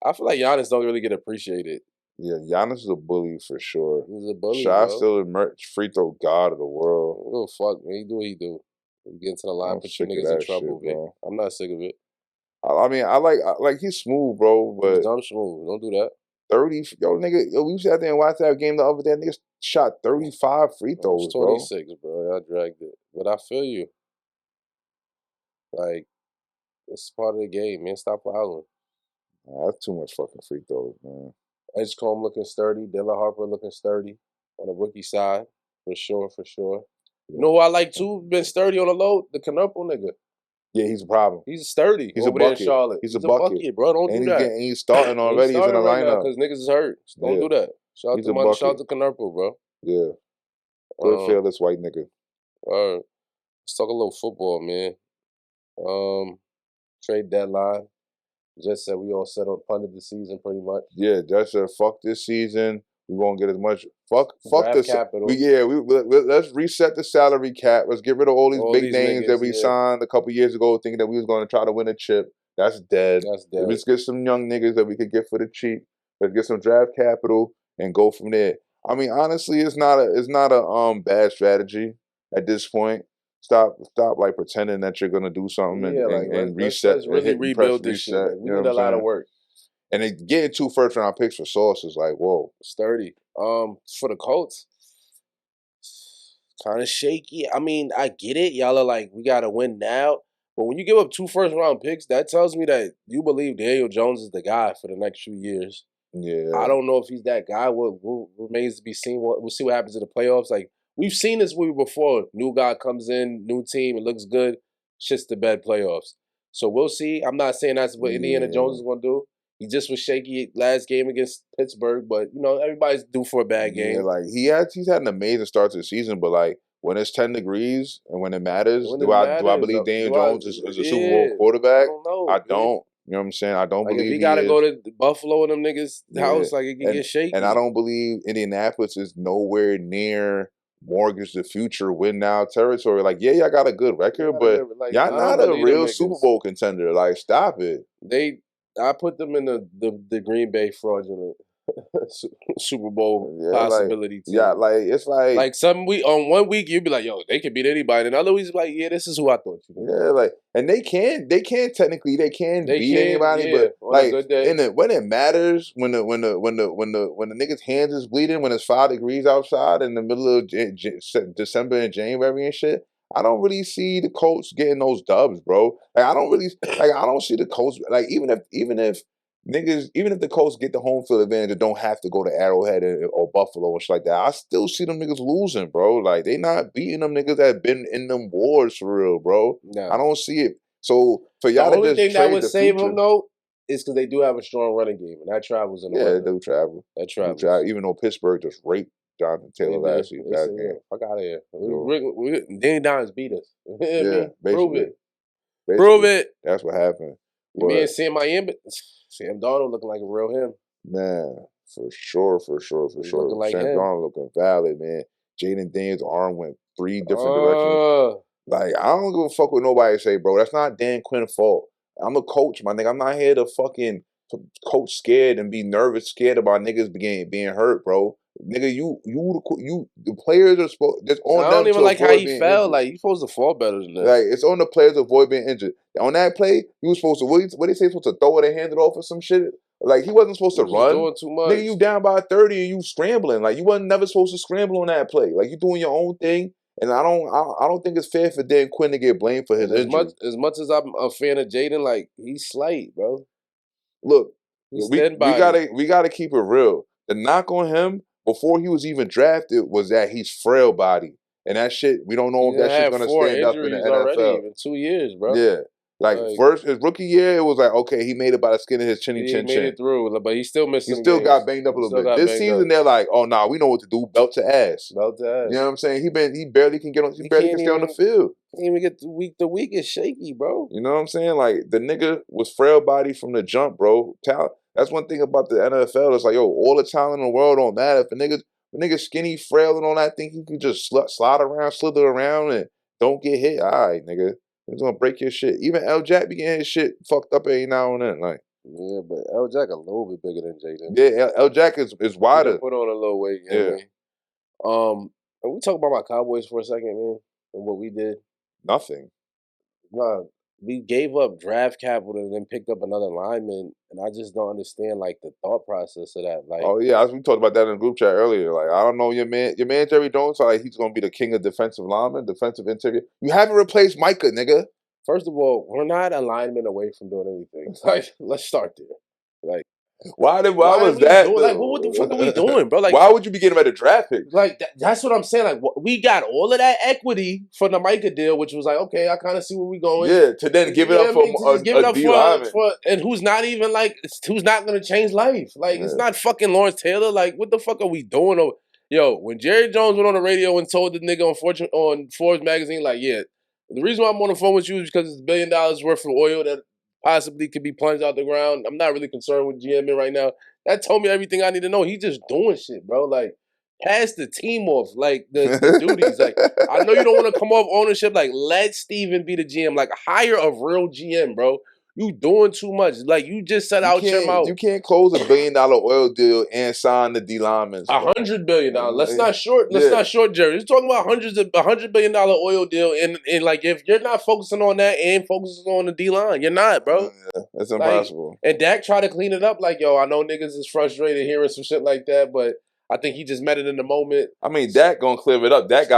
B: I feel like Giannis don't really get appreciated.
A: Yeah, Giannis is a bully for sure.
B: He's a bully,
A: Shot
B: bro.
A: still the free throw god of the world.
B: Oh, fuck, man. He do what he do. You get into the line, put your niggas in trouble,
A: shit,
B: bro. I'm not sick of it.
A: I mean, I like he's smooth, bro, but
B: He's dumb smooth. Don't do that.
A: 30, we sat there and watched that game the other day. Niggas shot 35 free throws,
B: 26, bro. I dragged it. But I feel you. Like, it's part of the game, man. Stop fouling.
A: That's too much fucking free throws, man.
B: Edgecombe looking sturdy. Dylan Harper looking sturdy on the rookie side. For sure. You know who I like too? Been sturdy on the low? The Canupo nigga.
A: Yeah, he's a problem.
B: He's sturdy.
A: He's a
B: bucket.
A: bucket.
B: Charlotte.
A: He's a bucket,
B: bro. Don't do that.
A: He's starting already. He's in the lineup
B: because niggas is hurt. Don't do that. Shout out to Canupo, bro.
A: Yeah. Good fearless white nigga.
B: Let's talk a little football, man. Trade deadline. Just said we all set up punted the season pretty much.
A: Yeah, just said fuck this season. We won't get as much. Fuck this.
B: Capital.
A: Let's reset the salary cap. Let's get rid of all these big names that we signed a couple years ago, thinking that we was going to try to win a chip. That's dead. Let's get some young niggas that we could get for the cheap. Let's get some draft capital and go from there. I mean, honestly, it's not a bad strategy at this point. Stop like pretending that you're gonna do something and reset.
B: Let's really rebuild this shit. We need a lot of work.
A: And then getting 2 first-round picks for Sauce is like, whoa.
B: Sturdy. For the Colts, kind of shaky. I mean, I get it. Y'all are like, we gotta win now. But when you give up 2 first-round picks, that tells me that you believe Daniel Jones is the guy for the next few years.
A: Yeah.
B: I don't know if he's that guy. What remains to be seen. We'll see what happens in the playoffs. Like, we've seen this movie before. New guy comes in, new team, it looks good, shits the bed playoffs. So we'll see. I'm not saying that's what Indiana Jones is going to do. He just was shaky last game against Pittsburgh, but, everybody's due for a bad game.
A: Yeah, like, he's had an amazing start to the season, but, like, when it's 10 degrees and when it matters, do I believe Daniel Jones is a Super Bowl quarterback? I don't. You know what I'm saying? I don't believe
B: if he got to go to Buffalo and them niggas' house, like, it can get shaky.
A: And I don't believe Indianapolis is nowhere near mortgage the future win now territory. Like, y'all got a good record, but y'all not a real Super Bowl contender. Like, stop it.
B: I put them in the Green Bay fraudulent Super Bowl possibility team.
A: Yeah, like it's like
B: some week on 1 week you'd be like, yo, they could beat anybody. And other weeks like, yeah, this is who I thought you were.
A: Yeah, like, and they can technically beat anybody, but like when it matters, when the nigga's hands is bleeding, when it's 5 degrees outside in the middle of December and January and shit. I don't really see the Colts getting those dubs, bro. Like, I don't see the Colts, like, even if the Colts get the home field advantage and don't have to go to Arrowhead or Buffalo or shit like that, I still see them niggas losing, bro. Like, they not beating them niggas that been in them wars for real, bro.
B: No.
A: I don't see it. So for y'all
B: the only thing that would save them though it's because they do have a strong running game, and that travels in the
A: Yeah,
B: weather.
A: they do travel.
B: That
A: They
B: travels.
A: travel. Even though Pittsburgh just raped Jonathan Taylor last
B: They
A: game.
B: said, fuck out of here.
A: So,
B: Danny Dimes beat us. You know what I
A: yeah,
B: mean? Prove it.
A: basically,
B: Prove it.
A: that's what happened.
B: Me and
A: But
B: Sam Darnold looking like a real him.
A: man, for sure.
B: He's looking like
A: Sam
B: him.
A: Darnold looking valid, man. Jaden Daniels' arm went 3 different directions. Like, I don't give a fuck what nobody say, bro. That's not Dan Quinn's fault. I'm a coach, my nigga. I'm not here to fucking coach scared and be nervous, scared about niggas being hurt, bro. Nigga, the players are supposed. It's on
B: I
A: them
B: don't even
A: to
B: like how
A: avoid
B: he
A: being
B: fell.
A: injured.
B: Like, you supposed to fall better than that.
A: Like, it's on the players to avoid being injured. On that play, you was supposed to what they say, supposed to throw it and hand it off or some shit. Like, he wasn't supposed to run.
B: Doing too much.
A: Nigga, you down by 30 and you scrambling. Like, you wasn't never supposed to scramble on that play. Like, you doing your own thing. And I don't think it's fair for Dan Quinn to get blamed for his injury.
B: As much as I'm a fan of Jaden, like, he's slight, bro.
A: Look,
B: He's
A: we gotta keep it real. The knock on him before he was even drafted was that he's frail body. And that shit, we don't know if that shit's gonna stand up in the NFL.
B: Already in 2 years, bro.
A: Yeah. Like first his rookie year, it was like, okay, he made it by the skin of his chin.
B: He made it through, but he still missed.
A: He still got banged up a little bit. This season, they're like, oh nah, we know what to do. Belt to ass.
B: Belt to ass.
A: You know what I'm saying? He barely can get on. He barely can stay on the field.
B: Can't even get the week is shaky, bro.
A: You know what I'm saying? Like the nigga was frail body from the jump, bro. Talent. That's one thing about the NFL. It's like, yo, all the talent in the world don't matter. If a nigga skinny, frail, and all that, think he can just slide around, slither around, and don't get hit. All right, nigga. It's gonna break your shit. Even L. Jack be getting his shit fucked up every now and then. Like,
B: yeah, but L. Jack a little bit bigger than Jaden.
A: Yeah, L. Jack is wider.
B: Put on a little weight. You know what I mean? And we talk about my Cowboys for a second, man, and what we did.
A: Nothing.
B: Nah, we gave up draft capital and then picked up another lineman, and I just don't understand like the thought process of that. Like,
A: oh yeah, we talked about that in the group chat earlier. Like, I don't know your man Jerry Jones. Like, he's gonna be the king of defensive linemen, defensive interior. You haven't replaced Micah, nigga.
B: First of all, we're not a lineman away from doing anything. Like, let's start there. Like,
A: why was that?
B: Like, what the fuck are we doing, bro? Like,
A: why would you be getting at a draft pick?
B: Like, that's what I'm saying. Like, we got all of that equity from the Micah deal, which was like, okay, I kind of see where we going.
A: Yeah, to then give it up for a D lineman,
B: and who's not even like, who's not gonna change life. Like, it's not fucking Lawrence Taylor. Like, what the fuck are we doing? Yo, when Jerry Jones went on the radio and told the nigga on Forbes magazine, like, yeah, the reason why I'm on the phone with you is because it's $1 billion worth of oil that possibly could be plunged out the ground. I'm not really concerned with GMing right now. That told me everything I need to know. He just doing shit, bro. Like, pass the team off, like, the duties. Like, I know you don't want to come off ownership. Like, let Steven be the GM. Like, hire a real GM, bro. You doing too much. Like, you just said out your mouth.
A: You can't close $1 billion oil deal and sign the D linemen.
B: $100 billion. Let's not short Jerry. He's talking about $100 billion oil deal, and like, if you're not focusing on that and focusing on the D line, you're not, bro.
A: Yeah, that's impossible.
B: Like, and Dak tried to clean it up. Like, yo, I know niggas is frustrated hearing some shit like that, but I think he just met it in the moment.
A: I mean, Dak gonna clear it up. Dak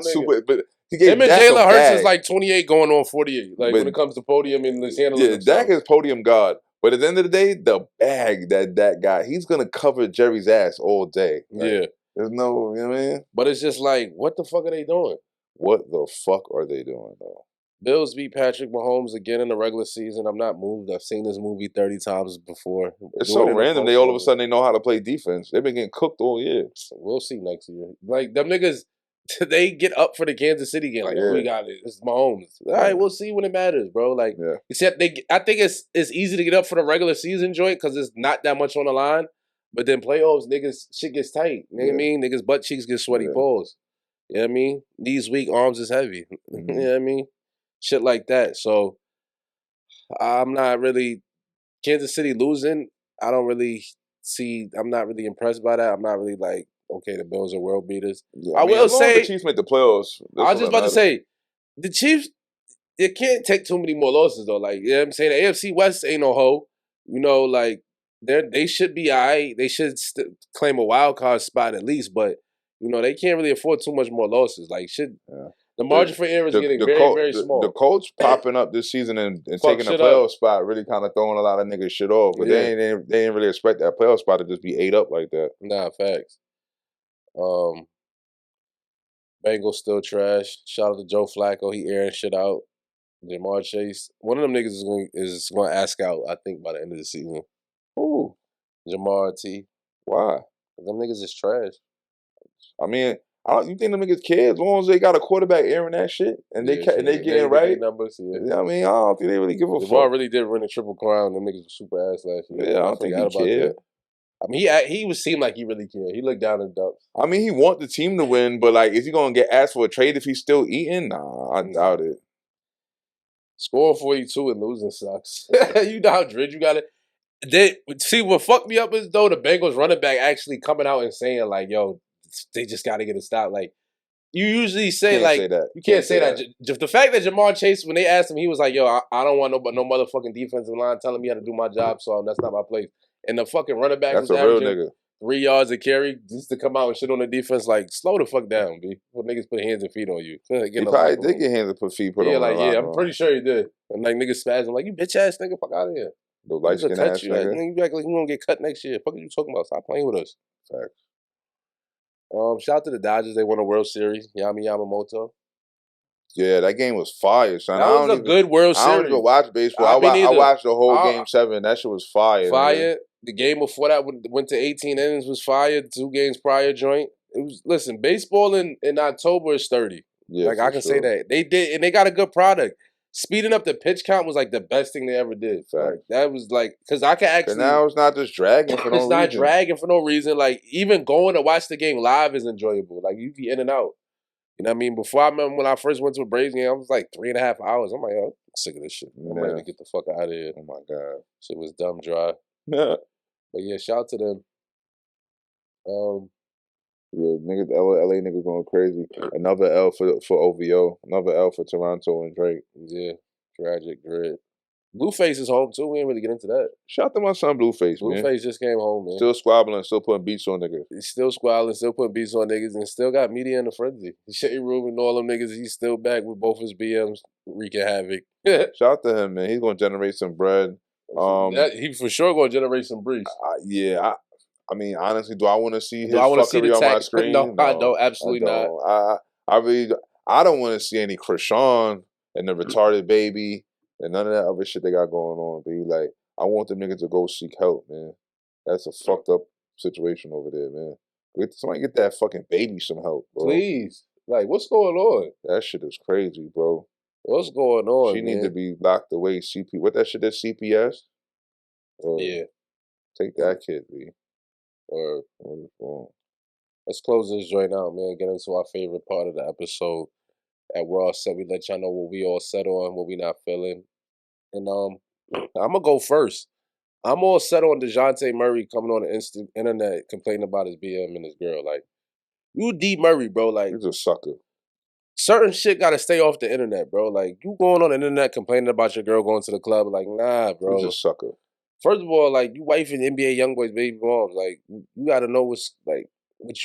A: super, but he gave
B: him and Jalen Hurts is like 28 going on 48. Like, when it comes to podium and his handling.
A: Yeah, Dak is podium god. But at the end of the day, the bag that guy, he's gonna cover Jerry's ass all day. Like,
B: yeah.
A: There's no, you know what I mean?
B: But it's just like, what the fuck are they doing?
A: What the fuck are they doing, though?
B: Bills beat Patrick Mahomes again in the regular season. I'm not moved. I've seen this movie 30 times before.
A: It's so random. They all of a sudden they know how to play defense. They've been getting cooked all year.
B: We'll see next year. Like, them niggas, they get up for the Kansas City game. Like, we got it. It's Mahomes. All right, we'll see when it matters, bro. Like, except I think it's easy to get up for the regular season joint because it's not that much on the line. But then playoffs, niggas, shit gets tight. You know what I mean? Niggas' butt cheeks get sweaty paws. You know what I mean? Knees weak, arms is heavy. You know what I mean? Shit like that. So, I'm not really... Kansas City losing, I don't really see... I'm not really impressed by that. I'm not really like, okay, the Bills are world beaters.
A: Yeah, I will say... the Chiefs make the playoffs.
B: I was just about to say, the Chiefs, they can't take too many more losses, though. Like, you know what I'm saying? The AFC West ain't no hoe. You know, like, they should be all right. They should claim a wild card spot at least, but, you know, they can't really afford too much more losses. Like, the margin for error is getting very small.
A: The Colts popping up this season and taking a playoff spot really kind of throwing a lot of niggas shit off. But they didn't really expect that playoff spot to just be ate up like that.
B: Nah, facts. Bengals still trash. Shout out to Joe Flacco. He airing shit out. Jamar Chase. One of them niggas is going to ask out, I think, by the end of the season.
A: Who?
B: Jamar T.
A: Why?
B: Them niggas is trash.
A: I mean, you think them niggas care as long as they got a quarterback airing that shit and they getting
B: get
A: right?
B: Numbers, yeah.
A: I mean, I don't think they really give a
B: Jamar
A: fuck.
B: really did win a triple crown. Them niggas was super ass last year.
A: Yeah, I don't think he cared.
B: That. I mean, he seemed like he really cared. He looked down in dumps.
A: I mean, he want the team to win, but like, is he gonna get asked for a trade if he's still eating? Nah, I doubt it.
B: Scoring 42 and losing sucks. You know how dread you got it. See, what fucked me up is though the Bengals running back actually coming out and saying like, "Yo, they just got to get a stop." Like, you usually say you can't say that. Just the fact that Jamar Chase, when they asked him, he was like, "Yo, I don't want no motherfucking defensive line telling me how to do my job, so that's not my place." And the fucking running back was averaging 3 yards a carry just to come out and shit on the defense. Like, slow the fuck down, B. When niggas put hands and feet on you.
A: He probably did get hands and feet put on.
B: Yeah, I'm pretty sure he did. And like niggas spazzing, like, you bitch ass nigga, fuck out of here.
A: The light skin ass nigga.
B: You act like you gonna get cut next year. Fuck are you talking about? Stop playing with us.
A: Facts.
B: Shout out to the Dodgers. They won a World Series. Yamamoto.
A: Yeah, that game was fire, son.
B: That was a good World Series.
A: I don't even watch baseball. I watched the whole Game 7. That shit was fire.
B: Fire.
A: Man.
B: The game before that went to 18 innings was fire. 2 games prior joint. It was, listen, baseball in October is 30.
A: Yeah,
B: like I can say that. They did, and they got a good product. Speeding up the pitch count was like the best thing they ever did. Like, that was like, because I can actually.
A: Now it's not just dragging for no reason.
B: It's not dragging for no reason. Like, even going to watch the game live is enjoyable. Like, you be in and out. You know what I mean? Before, I remember when I first went to a Braves game, I was like 3.5 hours. I'm like, oh, I'm sick of this shit. I'm ready to get the fuck out of here.
A: Oh my God.
B: Shit was dumb dry. But yeah, shout out to them.
A: Yeah, niggas, LA niggas going crazy. Another L for OVO. Another L for Toronto and Drake.
B: Yeah, tragic, dread. Blueface is home too. We ain't really get into that.
A: Shout out to my son Blueface, man.
B: Blueface just came home, man.
A: Still squabbling, still putting beats on niggas.
B: He's still squabbling, still putting beats on niggas, and still got media in the frenzy. The Shady Room and all them niggas, he's still back with both his BMs wreaking havoc.
A: Shout out to him, man. He's gonna generate some bread.
B: He for sure gonna generate some breeze.
A: Yeah, I mean, honestly, do I want to see his fuckery on my screen?
B: No, I don't. Absolutely not.
A: I really, I don't want to see any Krishan and the retarded baby and none of that other shit they got going on. Be like, I want them niggas to go seek help, man. That's a fucked up situation over there, man. Somebody get that fucking baby some help, bro.
B: Please. Like, what's going on?
A: That shit is crazy, bro.
B: What's going on,
A: She need to be locked away. What that shit is, CPS?
B: Yeah.
A: Take that kid, B.
B: Or let's close this joint out, man. Get into our favorite part of the episode. At Ross said, we let y'all know what we all set on, what we not feeling. And I'm gonna go first. I'm all set on DeJounte Murray coming on the internet complaining about his BM and his girl. Like, you D Murray, bro. Like,
A: he's a sucker.
B: Certain shit gotta stay off the internet, bro. Like, you going on the internet complaining about your girl going to the club, like, nah, bro.
A: He's a sucker.
B: First of all, like, you wifing NBA YoungBoy's baby moms. Like, you gotta know what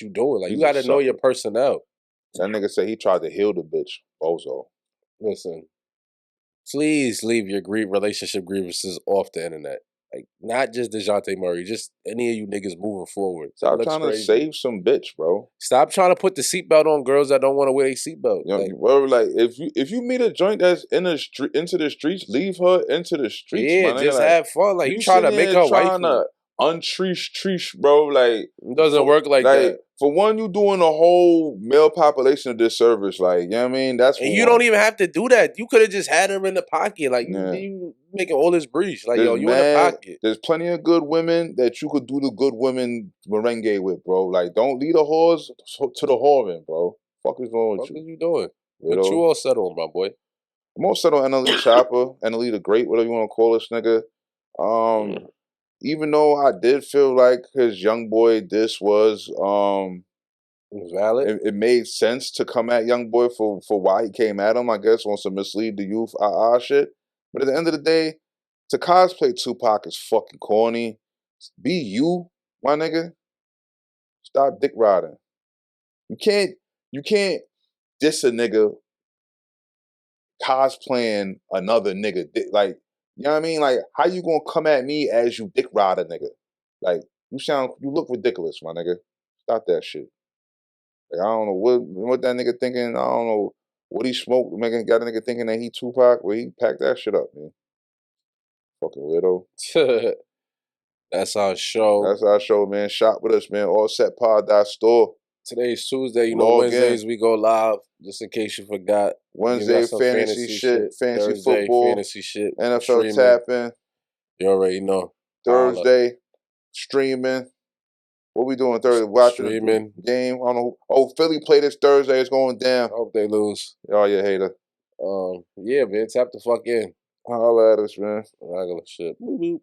B: you doing. Like, you gotta know your personnel.
A: That nigga said he tried to heal the bitch. Bozo.
B: Listen, please leave your relationship grievances off the internet. Like, not just DeJounte Murray, just any of you niggas moving forward.
A: Stop trying to save some bitch, bro.
B: Stop trying to put the seatbelt on girls that don't want to wear a seatbelt.
A: You know, like if you meet a joint that's in the street into the streets, leave her into the streets.
B: Yeah,
A: man.
B: just
A: like,
B: have fun. Like, you trying to make her wife.
A: Untreesh, bro. Like,
B: it doesn't work like that.
A: For one, you doing the whole male population a disservice. Like, you know what I mean? That's
B: and you don't even have to do that. You could have just had her in the pocket. Like, you making all this breach. Like, you in the pocket.
A: There's plenty of good women that you could do the good women merengue with, bro. Like, don't lead the whores to the whoring, bro. Fuck is wrong with you?
B: What you doing? What you all set on, my boy?
A: I'm all set on NLE Chopper, NLE the Great, whatever you want to call this nigga. Even though I did feel like his young boy was
B: valid.
A: It made sense to come at young boy for why he came at him. I guess wants to mislead the youth, shit. But at the end of the day, to cosplay Tupac is fucking corny. Be you, my nigga. Stop dick riding. You can't diss a nigga cosplaying another nigga. Like, you know what I mean? Like, how you gonna come at me as you dick ride a nigga? Like, you look ridiculous, my nigga. Stop that shit. Like, I don't know what that nigga thinking. I don't know What he smoked, got a nigga thinking that he Tupac. Well, he packed that shit up, man. Fucking weirdo.
B: That's our show.
A: That's our show, man. Shop with us, man. AllSetPod.store.
B: Today's Tuesday. You know,
A: Log
B: Wednesdays
A: in.
B: we go live, just in case you forgot.
A: Wednesday,
B: some
A: fantasy shit, fantasy
B: Thursday,
A: football,
B: fantasy shit,
A: NFL
B: streaming.
A: tapping.
B: You already know.
A: Thursday, streaming. What we doing Thursday? Watching
B: streaming.
A: the game. I don't know. Oh, Philly play this Thursday. It's going down.
B: I hope they lose.
A: Oh, you hater.
B: Yeah, man. Tap the fuck in.
A: Holla at us, man.
B: Regular shit. Boop, boop.